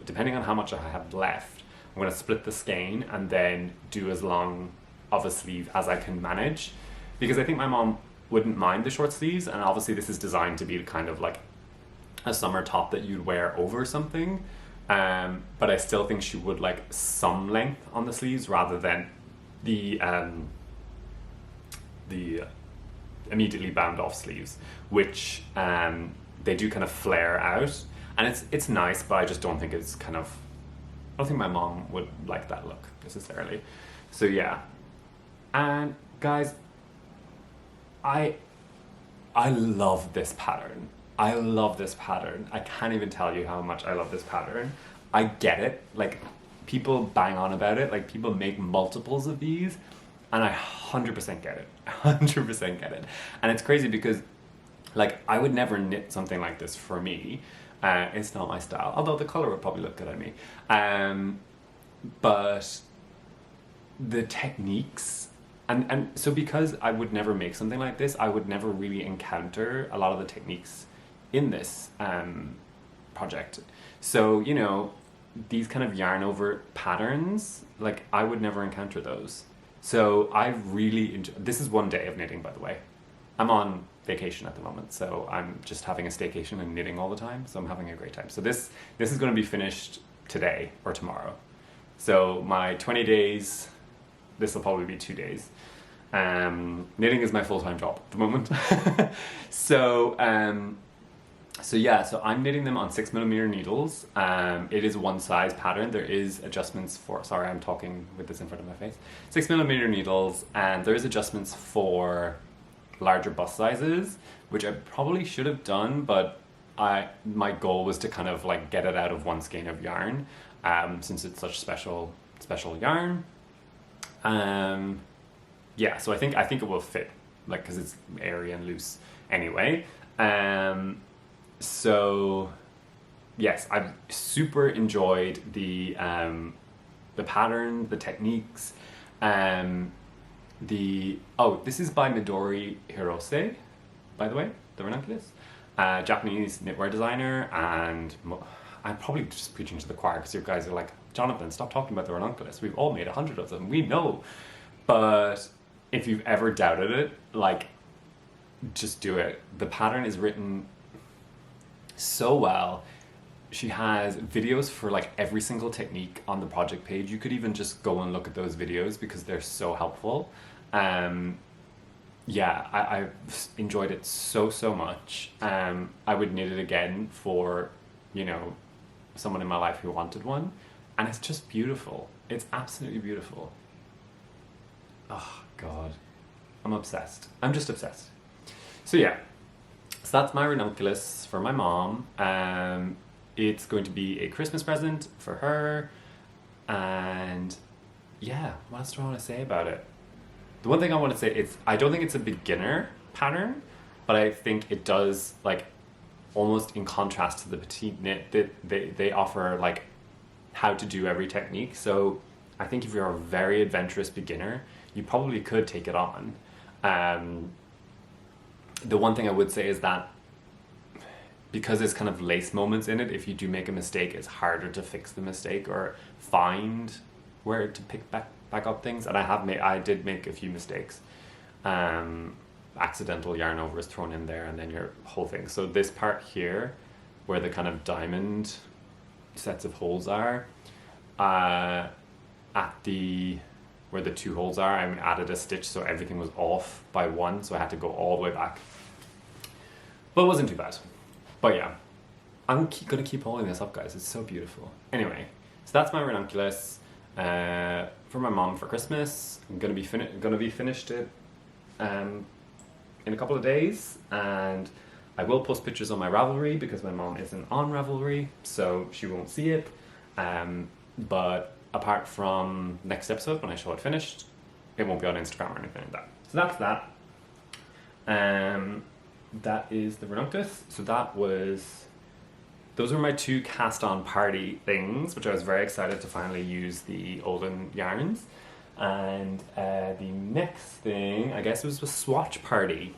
depending on how much I have left, I'm going to split the skein and then do as long of a sleeve as I can manage, because I think my mom wouldn't mind the short sleeves, and obviously this is designed to be kind of like a summer top that you'd wear over something, but I still think she would like some length on the sleeves rather than the immediately bound off sleeves, which they do kind of flare out, and it's nice, but I just don't think it's I don't think my mom would like that look necessarily. So yeah, and guys, I love this pattern. I love this pattern. I can't even tell you how much I love this pattern. I get it. Like, people bang on about it. Like, people make multiples of these, and I 100% get it. 100% get it. And it's crazy because, like, I would never knit something like this for me. It's not my style, although the color would probably look good on me. But the techniques, and so because I would never make something like this, I would never really encounter a lot of the techniques in this project. So, you know, these kind of yarn over patterns, like, I would never encounter those. So I really enjoy, this is 1 day of knitting, by the way. I'm on vacation at the moment, so I'm just having a staycation and knitting all the time, so I'm having a great time. So this is going to be finished today or tomorrow. So my 20 days, this will probably be 2 days. Knitting is my full-time job at the moment. So yeah, so I'm knitting them on 6mm needles. It is a one size pattern. There is adjustments for, sorry, I'm talking with this in front of my face. 6mm needles, and there is adjustments for larger bust sizes, which I probably should have done, but my goal was to kind of like get it out of one skein of yarn, since it's such special yarn. yeah, so I think it will fit, like, because it's airy and loose anyway. So yes, I've super enjoyed the pattern, the techniques. This is by Midori Hirose, by the way, the Ranunculus, Japanese knitwear designer, and I'm probably just preaching to the choir because you guys are like, Jonathan, stop talking about the Ranunculus. We've all made 100 of them. We know. But if you've ever doubted it, like, just do it. The pattern is written so well. She has videos for like every single technique on the project page. You could even just go and look at those videos because they're so helpful. Yeah, I've enjoyed it so much. I would knit it again for, someone in my life who wanted one. And it's just beautiful. It's absolutely beautiful. Oh, God. I'm obsessed. I'm just obsessed. So yeah, so that's my Ranunculus for my mom. It's going to be a Christmas present for her. And yeah, what else do I want to say about it? The one thing I want to say is I don't think it's a beginner pattern, but I think it does, like, almost in contrast to the petite knit, that they offer like how to do every technique. So I think if you're a very adventurous beginner, you probably could take it on. The one thing I would say is that because there's kind of lace moments in it, if you do make a mistake, it's harder to fix the mistake or find where to pick back up things. And I did make a few mistakes. Accidental yarn over is thrown in there, and then your whole thing. So this part here, where the kind of diamond sets of holes are, where the 2 holes are, I added a stitch, so everything was off by 1, so I had to go all the way back. But it wasn't too bad. But yeah, I'm gonna keep holding this up, guys. It's so beautiful. Anyway, so that's my Ranunculus for my mom for Christmas. I'm gonna be finished it in a couple of days, and I will post pictures on my Ravelry because my mom isn't on Ravelry, so she won't see it. But apart from next episode when I show it finished, it won't be on Instagram or anything like that. So that's that. That is the Ranunculus. So those were my 2 cast-on party things, which I was very excited to finally use the Olann yarns. And the next thing, I guess, was a swatch party.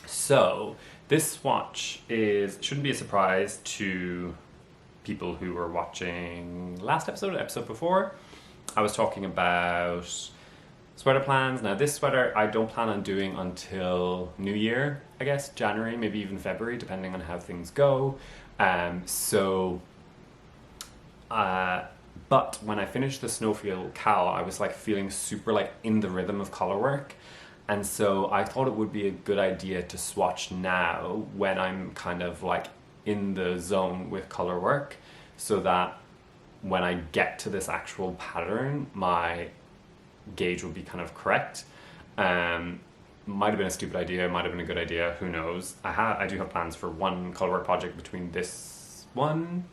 So this swatch shouldn't be a surprise to people who were watching last episode, episode before. I was talking about sweater plans. Now this sweater I don't plan on doing until New Year, I guess, January, maybe even February, depending on how things go. But when I finished the Snowfield Cowl, I was like feeling super like in the rhythm of color work. And so I thought it would be a good idea to swatch now when I'm kind of like in the zone with color work, so that when I get to this actual pattern, my gauge will be kind of correct. Might have been a stupid idea, might have been a good idea, who knows. I do have plans for one color work project between this one,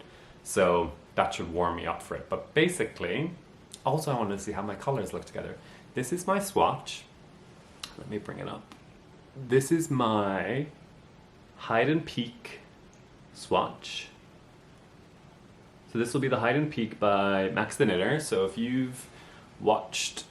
so that should warm me up for it. But basically, also I wanted to see how my colors look together. This is my swatch. Let me bring it up. This is my Hide and Peak swatch. So this will be the Hide and Peak by Max the Knitter. So if you've watched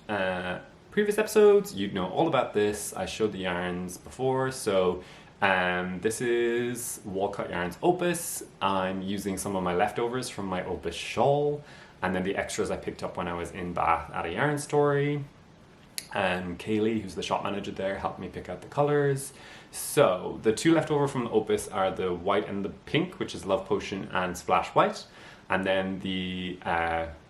previous episodes, you'd know all about this. I showed the yarns before. So this is Walcot Yarns Opus. I'm using some of my leftovers from my Opus shawl, and then the extras I picked up when I was in Bath at a yarn story. Kaylee, who's the shop manager there, helped me pick out the colors. So the 2 left over from the Opus are the white and the pink, which is Love Potion and Splash White. And then the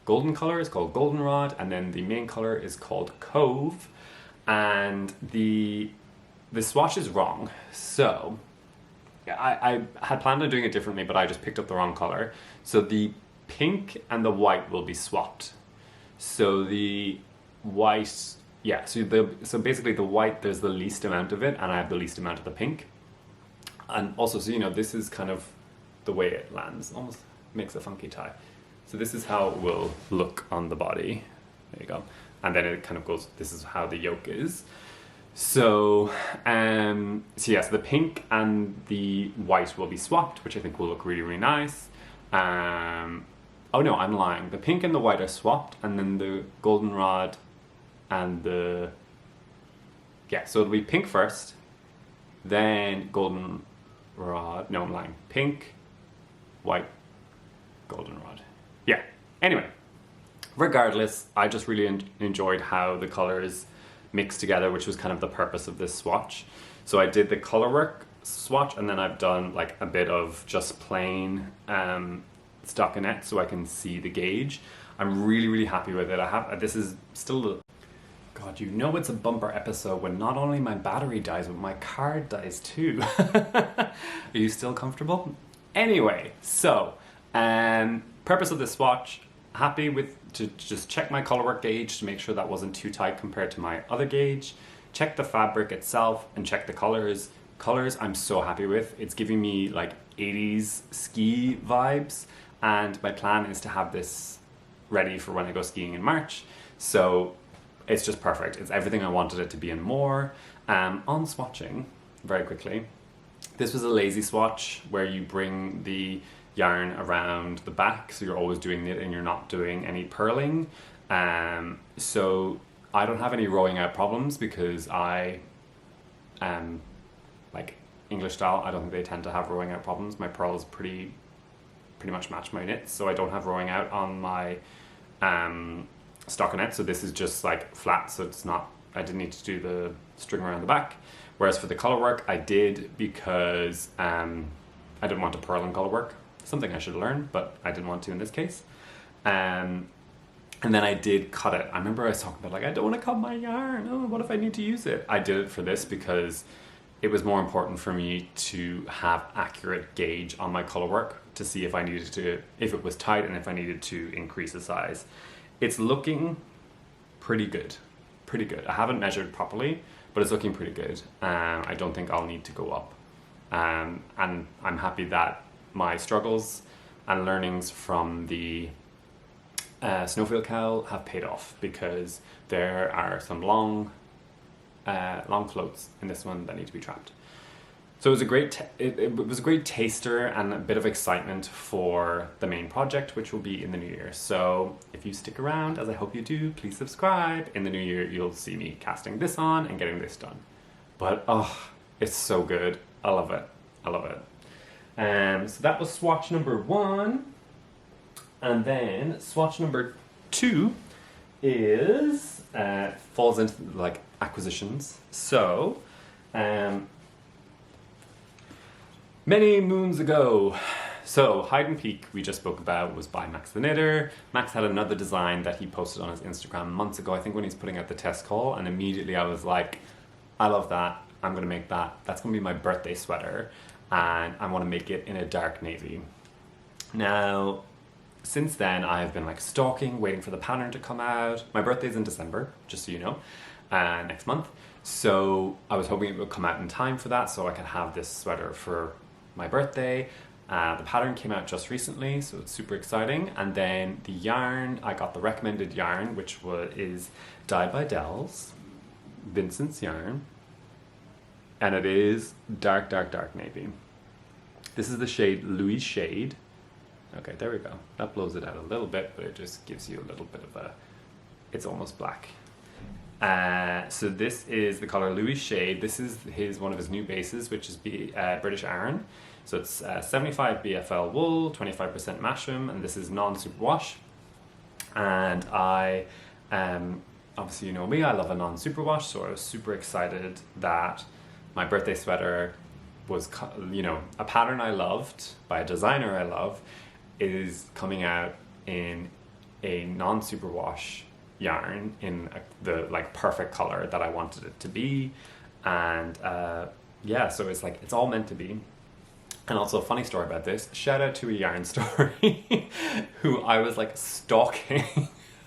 golden color is called Goldenrod, and then the main color is called Cove. And the swatch is wrong. So I had planned on doing it differently, but I just picked up the wrong color. So the pink and the white will be swapped. So the white... Yeah, so basically the white, there's the least amount of it, and I have the least amount of the pink. And also, so this is kind of the way it lands. Almost makes a funky tie. So this is how it will look on the body. There you go. and then it kind of goes, this is how the yoke is. So, so the pink and the white will be swapped, which I think will look really, really nice. Oh no, I'm lying. The pink and the white are swapped, and then the goldenrod and the... Yeah, so it'll be pink first, then goldenrod. No, I'm lying. Pink, white, goldenrod. Yeah, anyway. Regardless, I just really enjoyed how the colors mixed together, which was kind of the purpose of this swatch. So I did the color work swatch, and then I've done like a bit of just plain stockinette so I can see the gauge. I'm really, really happy with it. This is still... God, you know it's a bumper episode when not only my battery dies, but my card dies too. Are you still comfortable? Anyway, so, purpose of this swatch, happy with to just check my colorwork gauge to make sure that wasn't too tight compared to my other gauge, check the fabric itself, and check the colors. Colors I'm so happy with. It's giving me like 80s ski vibes, and my plan is to have this ready for when I go skiing in March. So it's just perfect. It's everything I wanted it to be and more. On swatching, very quickly, this was a lazy swatch where you bring the yarn around the back, so you're always doing it and you're not doing any purling. So I don't have any rowing out problems because I like English style, I don't think they tend to have rowing out problems. My purls pretty much match my knits, so I don't have rowing out on my stockinette. So this is just like flat, so it's not, I didn't need to do the string around the back. Whereas for the color work I did, because I didn't want to purl in color work. Something I should learn, but I didn't want to in this case. And then I did cut it. I remember I was talking about like, I don't want to cut my yarn. Oh, what if I need to use it? I did it for this because it was more important for me to have accurate gauge on my color work to see if I needed to, if it was tight and if I needed to increase the size. It's looking pretty good. Pretty good. I haven't measured properly, but it's looking pretty good. I don't think I'll need to go up. And I'm happy that my struggles and learnings from the Snowfield Cowl have paid off, because there are some long floats in this one that need to be trapped. So it was a great it was a great taster and a bit of excitement for the main project, which will be in the new year. So if you stick around, as I hope you do, please subscribe. In the new year, you'll see me casting this on and getting this done. But oh, it's so good. I love it. I love it. So that was swatch number 1. And then swatch number 2 is falls into like acquisitions. So many moons ago, so Hide and Peak we just spoke about was by Max the Knitter. Max had another design that he posted on his Instagram months ago, I think when he's putting out the test call, and immediately I was like, I love that, I'm gonna make that. That's gonna be my birthday sweater, and I want to make it in a dark navy. Now, since then I've been like stalking, waiting for the pattern to come out. My birthday's in December, just so you know, next month. So I was hoping it would come out in time for that so I could have this sweater for my birthday. The pattern came out just recently, so it's super exciting. And then the yarn, I got the recommended yarn, which is dyed by Delz, Vincent's yarn. And it is dark, dark, dark navy. This is the shade Louis Shade. Okay, there we go. That blows it out a little bit, but it just gives you a little bit of a, it's almost black. So this is the color Louis Shade. This is one of his new bases, which is British Aran. So it's 75 BFL wool, 25% Mashroom, and this is non-superwash. And I, obviously you know me, I love a non-superwash, so I was super excited that my birthday sweater was, you know, a pattern I loved by a designer I love is coming out in a non-superwash yarn in the like perfect color that I wanted it to be. And yeah, so it's like, it's all meant to be. And also a funny story about this, shout out to a yarn story who I was like stalking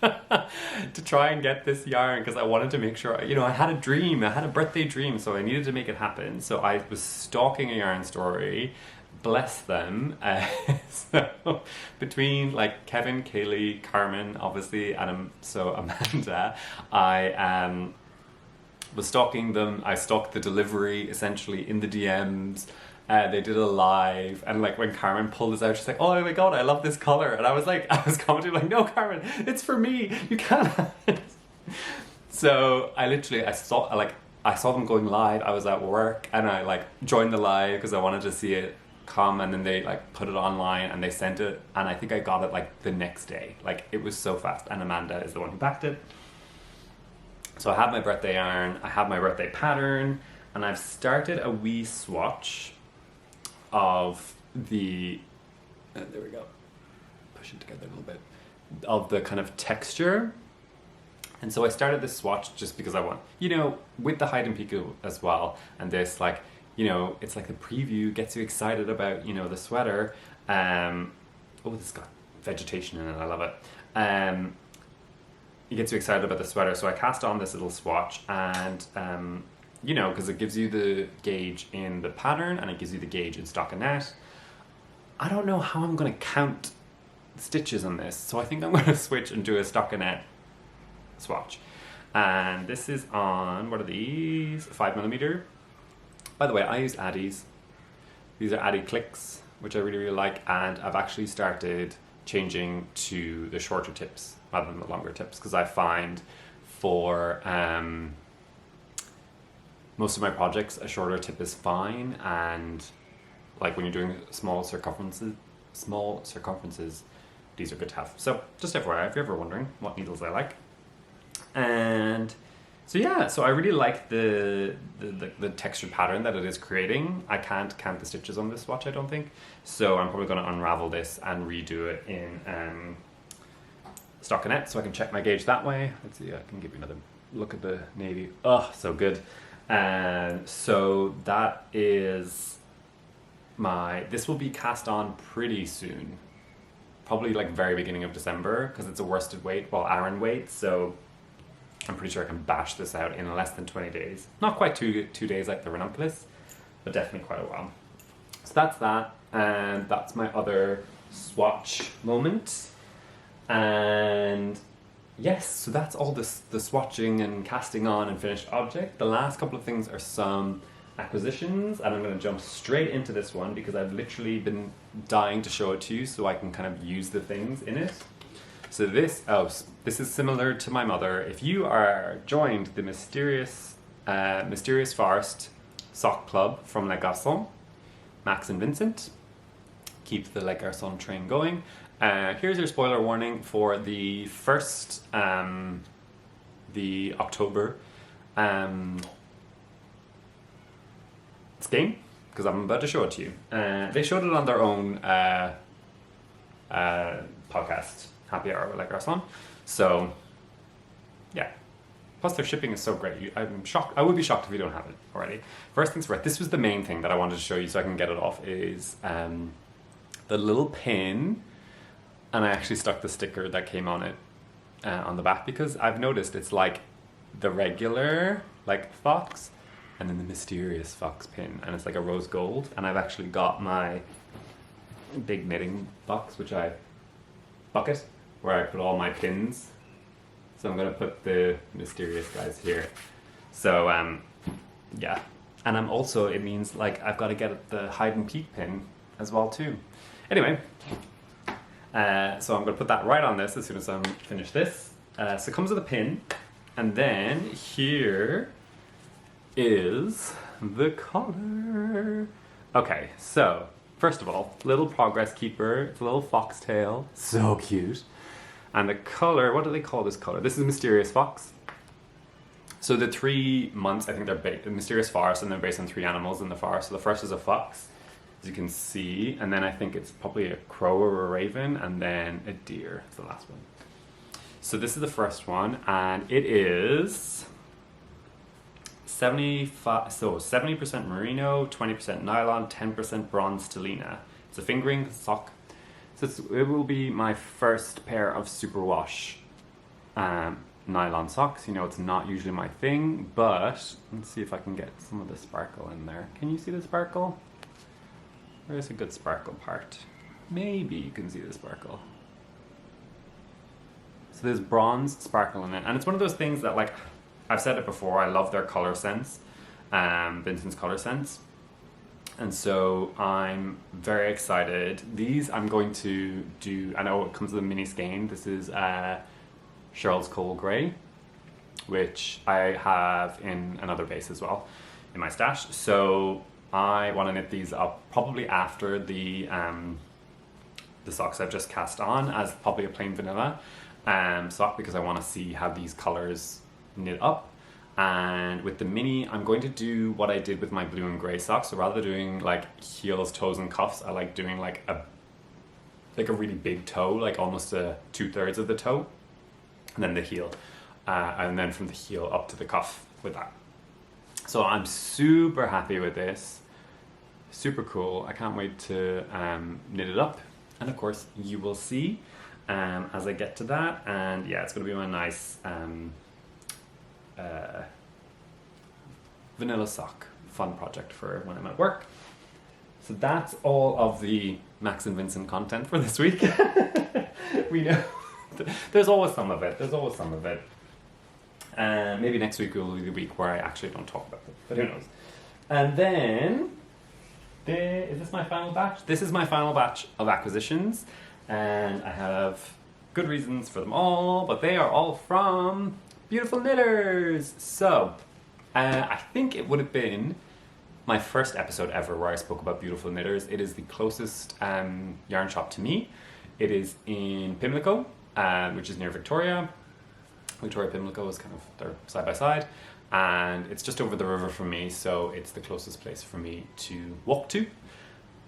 to try and get this yarn because I wanted to make sure, you know, I had a dream, I had a birthday dream, so I needed to make it happen. So I was stalking a yarn story, bless them. So between like Kevin, Kaylee, Carmen, obviously, and so Amanda, I was stalking them. I stalked the delivery essentially in the DMs. They did a live, and like when Carmen pulled this out, she's like, "Oh my god, I love this color," and I was commenting like, "No, Carmen, it's for me. You can't have it." So I saw them going live. I was at work, and I like joined the live because I wanted to see it come, and then they like put it online and they sent it, and I think I got it like the next day. Like it was so fast, and Amanda is the one who backed it. So I have my birthday yarn, I have my birthday pattern, and I've started a wee swatch of the, there we go, push it together a little bit, of the kind of texture. And so I started this swatch just because I want, you know, with the hide and peek as well, and this like, you know, it's like the preview gets you excited about, you know, the sweater. Oh, this has got vegetation in it, I love it. It gets you excited about the sweater. So I cast on this little swatch, and you know, because it gives you the gauge in the pattern and it gives you the gauge in stockinette. I don't know how I'm going to count stitches on this, so I think I'm going to switch and do a stockinette swatch. And this is on, what are these? 5mm. By the way, I use Addies. These are Addy clicks, which I really, really like, and I've actually started changing to the shorter tips rather than the longer tips, because I find for most of my projects a shorter tip is fine, and like when you're doing small circumferences, these are good to have. So just FYI, if you're ever wondering what needles I like. And so yeah, so I really like the texture pattern that it is creating. I can't count the stitches on this swatch, I don't think, so I'm probably going to unravel this and redo it in stockinette so I can check my gauge that way. Let's see, I can give you another look at the navy. Oh, so good. And so that is this will be cast on pretty soon, probably like very beginning of December, because it's a worsted weight, well, Aran weight, so I'm pretty sure I can bash this out in less than 20 days. Not quite two days like the Ranunculus, but definitely quite a while. So that's that, and that's my other swatch moment. And yes, so that's all the swatching and casting on and finished object. The last couple of things are some acquisitions, and I'm going to jump straight into this one because I've literally been dying to show it to you so I can kind of use the things in it. So this is similar to my mother. If you are joined the Mysterious Forest Sock Club from Les Garçons, Max and Vincent, keep the Les Garçons train going. Here's your spoiler warning for the first, the October skein, because I'm about to show it to you. They showed it on their own podcast, Happy Hour with Les Garçons. So, yeah. Plus their shipping is so great. I'm shocked. I would be shocked if you don't have it already. First things first, this was the main thing that I wanted to show you so I can get it off, is the little pin. And I actually stuck the sticker that came on it on the back, because I've noticed it's like the regular like fox and then the mysterious fox pin, and it's like a rose gold. And I've actually got my big knitting box, bucket where I put all my pins. So I'm going to put the mysterious guys here. So yeah, and I'm also, it means like I've got to get the hide and peek pin as well too. Anyway. So I'm going to put that right on this as soon as I'm finished this. So it comes with a pin, and then here is the collar. Okay, so first of all, little progress keeper. It's a little foxtail, so cute. And the color, what do they call this color? This is Mysterious Fox. So the 3 months, I think they're Mysterious Forest, and they're based on 3 animals in the forest. So the first is a fox, as you can see, and then I think it's probably a crow or a raven, and then a deer is the last one. So this is the first one, and it is 70% merino, 20% nylon, 10% bronze stellina. It's a fingering sock. So it will be my first pair of superwash nylon socks. You know, it's not usually my thing, but let's see if I can get some of the sparkle in there. Can you see the sparkle? Where's a good sparkle part? Maybe you can see the sparkle. So there's bronze sparkle in it, and it's one of those things that, like, I've said it before, I love their color sense, Vincent's color sense, and so I'm very excited. These I'm going to do, I know it comes with a mini skein. This is Charles Cole Grey, which I have in another base as well in my stash. So I want to knit these up probably after the socks I've just cast on as probably a plain vanilla sock, because I want to see how these colors knit up. And with the mini, I'm going to do what I did with my blue and grey socks. So rather than doing like heels, toes, and cuffs, I like doing like a really big toe, like almost a 2/3 of the toe, and then the heel, and then from the heel up to the cuff with that. So I'm super happy with this. Super cool. I can't wait to knit it up, and of course you will see as I get to that. And yeah, it's going to be my nice vanilla sock fun project for when I'm at work. So that's all of the Max and Vincent content for this week. We know there's always some of it. Maybe next week will be the week where I actually don't talk about it, but who knows. And then is this my final batch? This is my final batch of acquisitions, and I have good reasons for them all, but they are all from Beautiful Knitters. So I think it would have been my first episode ever where I spoke about Beautiful Knitters. It is the closest yarn shop to me. It is in Pimlico, which is near Victoria. Pimlico is kind of, they're side by side, and it's just over the river from me, so it's the closest place for me to walk to.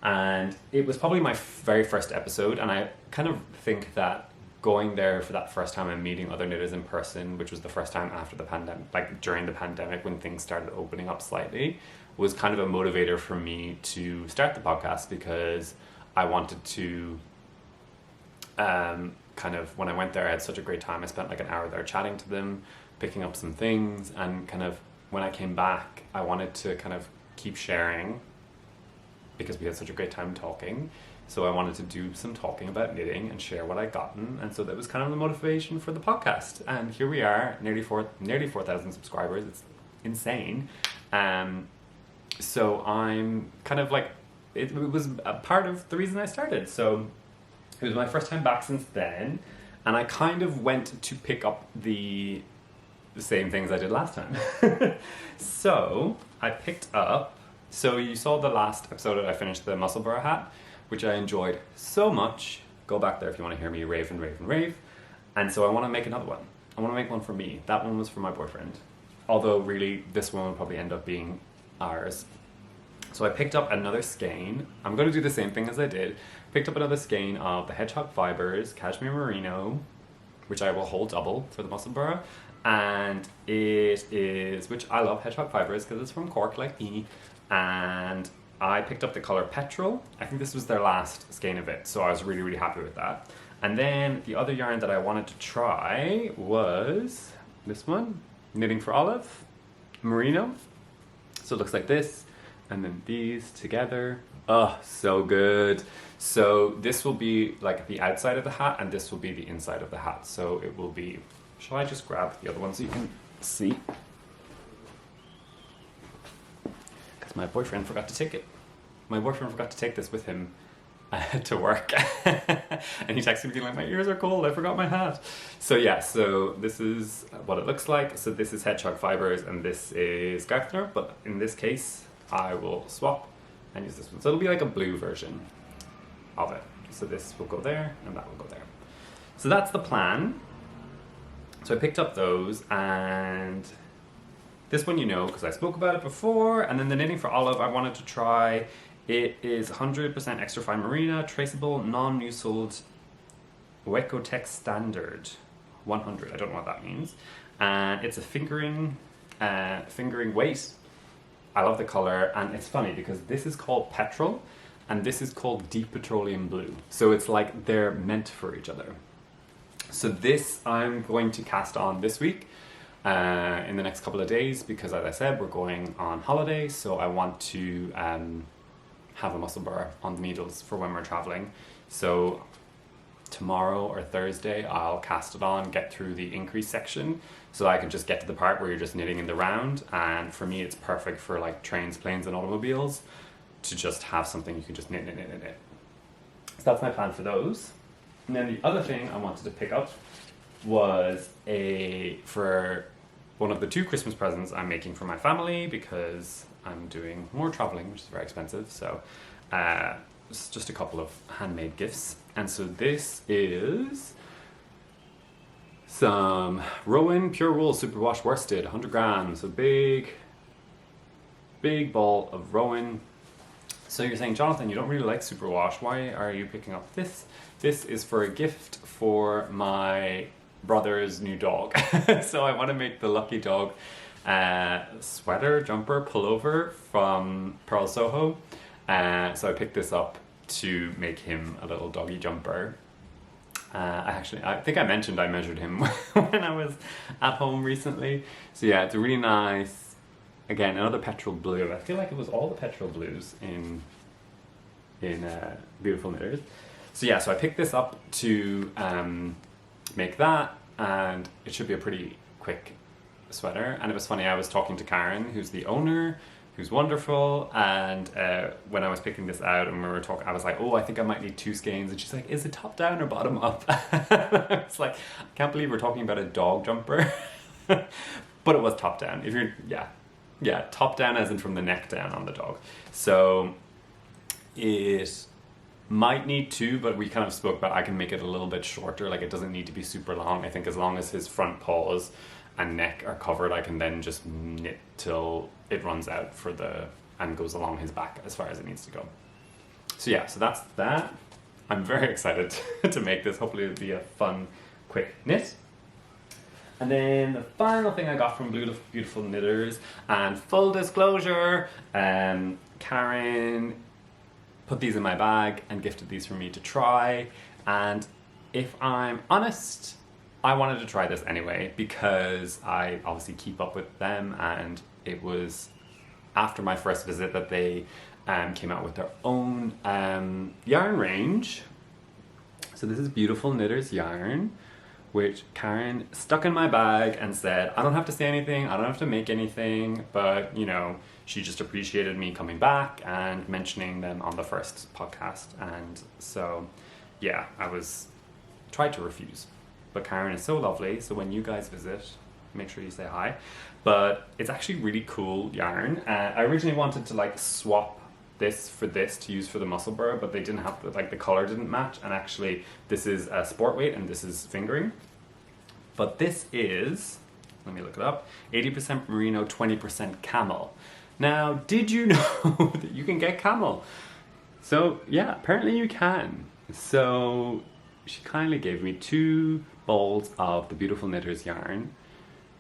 And it was probably my very first episode, and I kind of think that going there for that first time and meeting other knitters in person, which was the first time after the pandemic, like during the pandemic when things started opening up slightly, was kind of a motivator for me to start the podcast, because I wanted to kind of, when I went there, I had such a great time. I spent like an hour there chatting to them, picking up some things, and kind of when I came back, I wanted to kind of keep sharing because we had such a great time talking. So I wanted to do some talking about knitting and share what I'd gotten, and so that was kind of the motivation for the podcast. And here we are, nearly 4,000 subscribers. It's insane. So I'm kind of like, it was a part of the reason I started. So it was my first time back since then, and I kind of went to pick up the same things I did last time. So I picked up, so you saw the last episode that I finished the Musselburgh hat, which I enjoyed so much. Go back there if you want to hear me rave and rave and rave. And so I want to make another one. I want to make one for me. That one was for my boyfriend. Although really this one will probably end up being ours. So I picked up another skein. I'm going to do the same thing as I did. Picked up another skein of the Hedgehog Fibres, Cashmere Merino, which I will hold double for the Musselburgh. And it is, which I love Hedgehog Fibres because it's from Cork like me. And I picked up the color Petrol. I think this was their last skein of it, so I was really, really happy with that. And then the other yarn that I wanted to try was this one, Knitting for Olive, Merino. So it looks like this, and then these together. Oh, so good. So this will be like the outside of the hat, and this will be the inside of the hat. So it will be, shall I just grab the other one so you can see? Because my boyfriend forgot to take it. My boyfriend forgot to take this with him to work. And he texted me being like, my ears are cold, I forgot my hat. So yeah, so this is what it looks like. So this is Hedgehog Fibres and this is Gartner, but in this case, I will swap and use this one. So it'll be like a blue version of it. So this will go there and that will go there. So that's the plan. So I picked up those, and this one you know because I spoke about it before. And then the Knitting for Olive I wanted to try. It is 100% extra fine merino, traceable, non-museled, Wecotech standard 100. I don't know what that means. And it's a fingering weight. I love the color, and it's funny because this is called Petrol and this is called Deep Petroleum Blue. So it's like they're meant for each other. So this I'm going to cast on this week in the next couple of days because, as I said, we're going on holiday, so I want to have a muscle burr on the needles for when we're traveling. So tomorrow or Thursday I'll cast it on, get through the increase section, so I can just get to the part where you're just knitting in the round. And for me it's perfect for like trains, planes and automobiles, to just have something you can just knit. So that's my plan for those. And then the other thing I wanted to pick up was for one of the 2 Christmas presents I'm making for my family, because I'm doing more traveling, which is very expensive. So it's just a couple of handmade gifts. And so this is some Roeh pure wool superwash worsted, 100 grams, a big ball of Roeh. So you're saying, Jonathan, you don't really like superwash. Why are you picking up this? This is for a gift for my brother's new dog. So I want to make the lucky dog sweater, jumper, pullover from Pearl Soho. So I picked this up to make him a little doggy jumper. I think I mentioned I measured him when I was at home recently. So yeah, it's a really nice, again, another petrol blue. I feel like it was all the petrol blues in Beautiful Knitters. So yeah, so I picked this up to make that, and it should be a pretty quick sweater. And it was funny, I was talking to Karen, who's the owner, who's wonderful, and when I was picking this out and we were talking, I was like, oh, I think I might need 2 skeins, and she's like, is it top down or bottom up? I was like, I can't believe we're talking about a dog jumper. But it was top down. If you're, yeah, top down as in from the neck down on the dog. So it might need 2, but we kind of spoke about I can make it a little bit shorter. Like, it doesn't need to be super long. I think as long as his front paws and neck are covered, I can then just knit till it runs out and goes along his back as far as it needs to go. So yeah, so that's that. I'm very excited to make this. Hopefully it'll be a fun, quick knit. And then the final thing I got from Beautiful Knitters, and full disclosure, Karen put these in my bag and gifted these for me to try. And if I'm honest, I wanted to try this anyway because I obviously keep up with them, and it was after my first visit that they came out with their own yarn range. So this is Beautiful Knitters yarn, which Karen stuck in my bag and said, I don't have to say anything, I don't have to make anything, but you know, she just appreciated me coming back and mentioning them on the first podcast. And so yeah, tried to refuse. But Karen is so lovely, so when you guys visit, make sure you say hi. But it's actually really cool yarn. I originally wanted to like swap this for this to use for the muscle burr, but they didn't have the color didn't match, and actually this is a sport weight and this is fingering. But this is, let me look it up, 80% merino, 20% camel. Now, did you know that you can get camel? So yeah, apparently you can. So she kindly gave me 2 balls of the Beautiful Knitters yarn,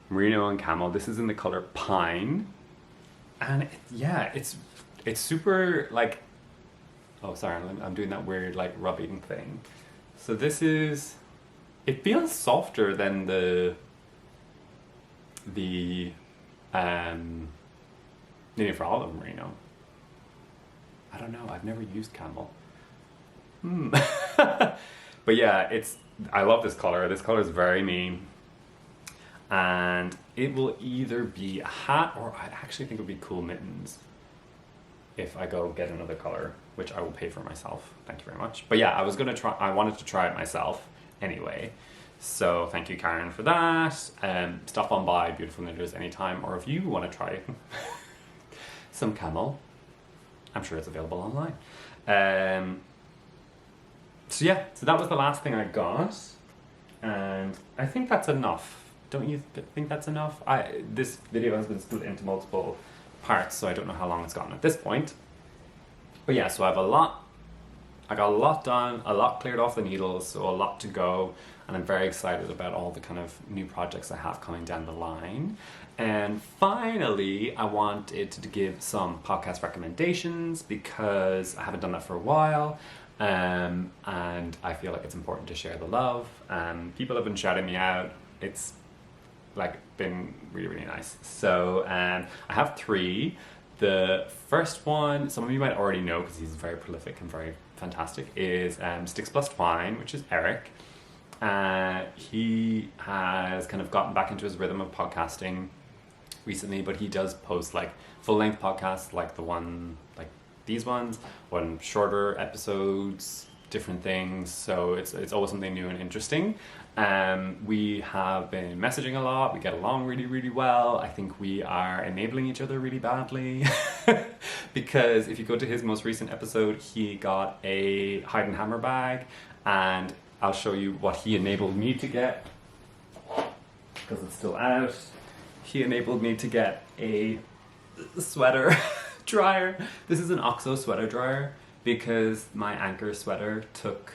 merino and camel. This is in the color pine, and it's super like, oh sorry, I'm doing that weird like rubbing thing. So this is, it feels softer than the Knitting for Olive merino. I don't know, I've never used camel. But yeah, I love this color. This color is very me. And it will either be a hat, or I actually think it would be cool mittens if I go get another color, which I will pay for myself. Thank you very much. But yeah, I wanted to try it myself anyway. So thank you, Karen, for that. Stop on by Beautiful Knitters anytime, or if you want to try some camel, I'm sure it's available online. So yeah, so that was the last thing I got, and I think that's enough. Don't you think that's enough? This video has been split into multiple parts, so I don't know how long it's gotten at this point. But yeah, so I have a lot I got a lot done, a lot cleared off the needles, so a lot to go, and I'm very excited about all the kind of new projects I have coming down the line. And finally, I wanted to give some podcast recommendations because I haven't done that for a while, and I feel like it's important to share the love. People have been shouting me out. It's like been really, really nice. So I have 3. The first one, some of you might already know because he's very prolific and very fantastic, is Sticks Plus Twine, which is Eric. He has kind of gotten back into his rhythm of podcasting recently, but he does post like full-length podcasts like the one, like these ones, one shorter episodes, different things, so it's always something new and interesting. We have been messaging a lot, we get along really, really well. I think we are enabling each other really badly because if you go to his most recent episode, he got a Hide and Hammer bag, and I'll show you what he enabled me to get because it's still out. He enabled me to get a sweater dryer. This is an OXO sweater dryer because my Ankers sweater took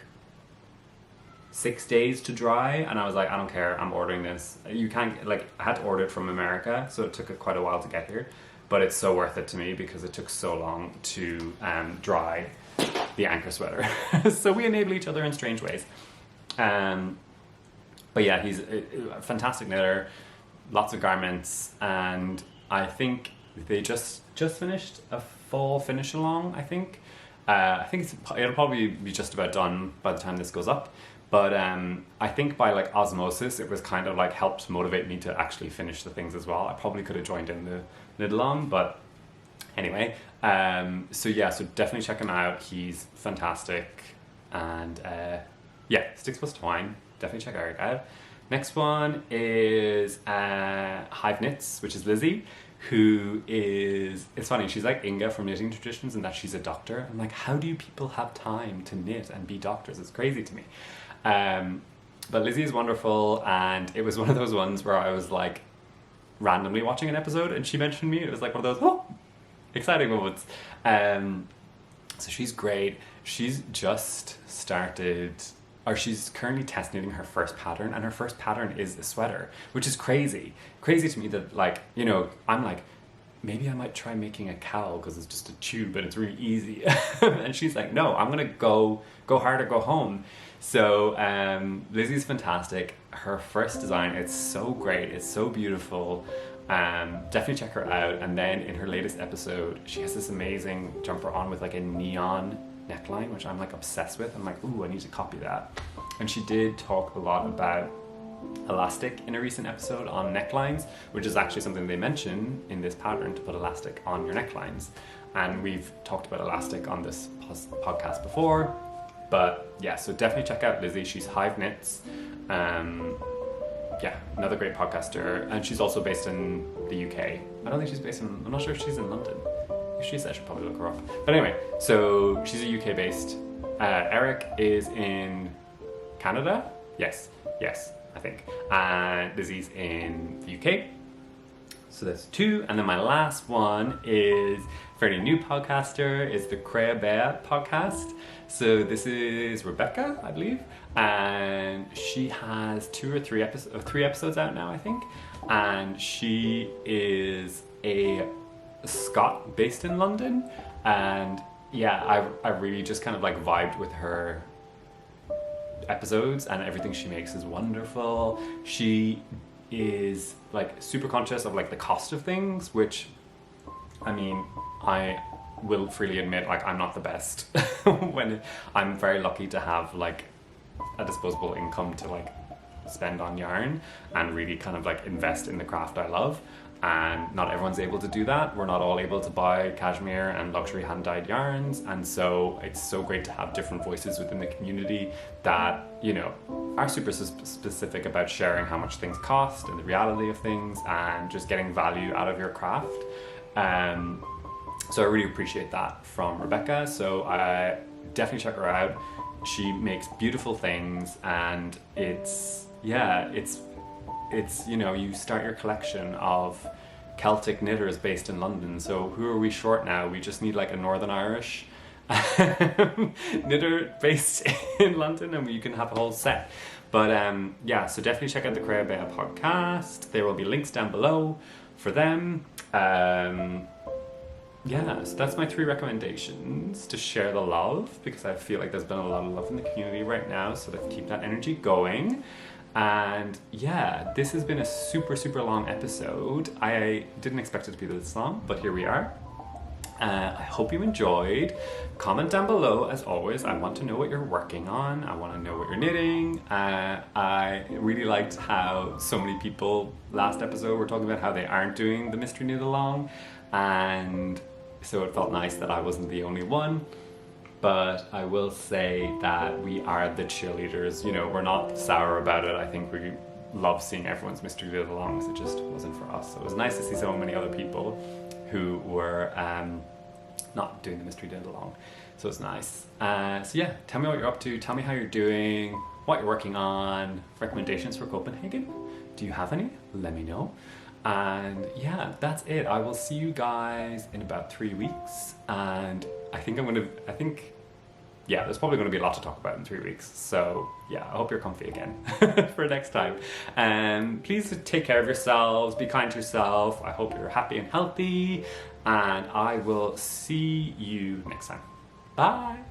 6 days to dry, and I was like, I don't care, I'm ordering this. You can't, like, I had to order it from America, so it took quite a while to get here, but it's so worth it to me because it took so long to dry the Ankers sweater. So we enable each other in strange ways. But yeah, he's a fantastic knitter, lots of garments, and I think they just finished a fall finish along, I think. I think it'll probably be just about done by the time this goes up. But I think by like osmosis, it was kind of like helped motivate me to actually finish the things as well. I probably could have joined in the knit along, but anyway. So yeah, so definitely check him out. He's fantastic. And yeah, Sticks Plus Twine. Definitely check Eric out. Next one is Hive Knits, which is Lizzie, who is, it's funny, she's like Inga from Knitting Traditions in that she's a doctor. I'm like, how do people have time to knit and be doctors? It's crazy to me. But Lizzie is wonderful, and it was one of those ones where I was like randomly watching an episode and she mentioned me. It was like one of those exciting moments. So she's great. She's just started, or she's currently test knitting her first pattern, and her first pattern is a sweater, which is crazy to me that, like, you know, I'm like, maybe I might try making a cowl because it's just a tube and it's really easy. And she's like, no, I'm gonna go hard or go home. So Lizzie's fantastic. Her first design, it's so great, it's so beautiful. Definitely check her out. And then in her latest episode, she has this amazing jumper on with like a neon neckline, which I'm like obsessed with. I'm like, ooh, I need to copy that. And she did talk a lot about elastic in a recent episode on necklines, which is actually something they mention in this pattern, to put elastic on your necklines. And we've talked about elastic on this podcast before. But yeah, so definitely check out Lizzie. She's Hive Knits. Yeah, another great podcaster. And she's also based in the UK. I don't think she's based in, I'm not sure if she's in London. If she is, I should probably look her up. But anyway, so she's a UK based. Eric is in Canada. Yes, I think. And Lizzie's in the UK. So that's 2. And then my last one is a fairly new podcaster, is the Crea Bea podcast. So this is Rebecca, I believe. And she has 2 or 3 episodes out now, I think. And she is a Scot based in London. And yeah, I really just kind of like vibed with her episodes, and everything she makes is wonderful. She is like super conscious of like the cost of things, which, I mean, I will freely admit, like, I'm not the best. I'm very lucky to have like a disposable income to like spend on yarn and really kind of like invest in the craft I love. And not everyone's able to do that. We're not all able to buy cashmere and luxury hand-dyed yarns, and so it's so great to have different voices within the community that, you know, are super specific about sharing how much things cost and the reality of things and just getting value out of your craft. So I really appreciate that from Rebecca. So I definitely check her out. She makes beautiful things, and it's you know, you start your collection of Celtic knitters based in London. So who are we short now? We just need like a Northern Irish knitter based in London, and you can have a whole set. But yeah, so definitely check out the Crea Bea podcast. There will be links down below for them. Yeah, so that's my 3 recommendations to share the love, because I feel like there's been a lot of love in the community right now, so let's keep that energy going. And yeah, this has been a super, super long episode. I didn't expect it to be this long, but here we are. I hope you enjoyed. Comment down below, as always. I want to know what you're working on. I want to know what you're knitting. I really liked how so many people last episode were talking about how they aren't doing the mystery knit along, and so it felt nice that I wasn't the only one. But I will say that we are the cheerleaders. You know, we're not sour about it. I think we love seeing everyone's mystery knit alongs. It just wasn't for us. So it was nice to see so many other people who were not doing the mystery knit along. So it's nice. So yeah, tell me what you're up to. Tell me how you're doing, what you're working on, recommendations for Copenhagen. Do you have any? Let me know. And yeah, that's it. I will see you guys in about 3 weeks. And I think yeah, there's probably going to be a lot to talk about in 3 weeks. So yeah, I hope you're comfy again for next time. And please take care of yourselves, be kind to yourself. I hope you're happy and healthy. And I will see you next time. Bye.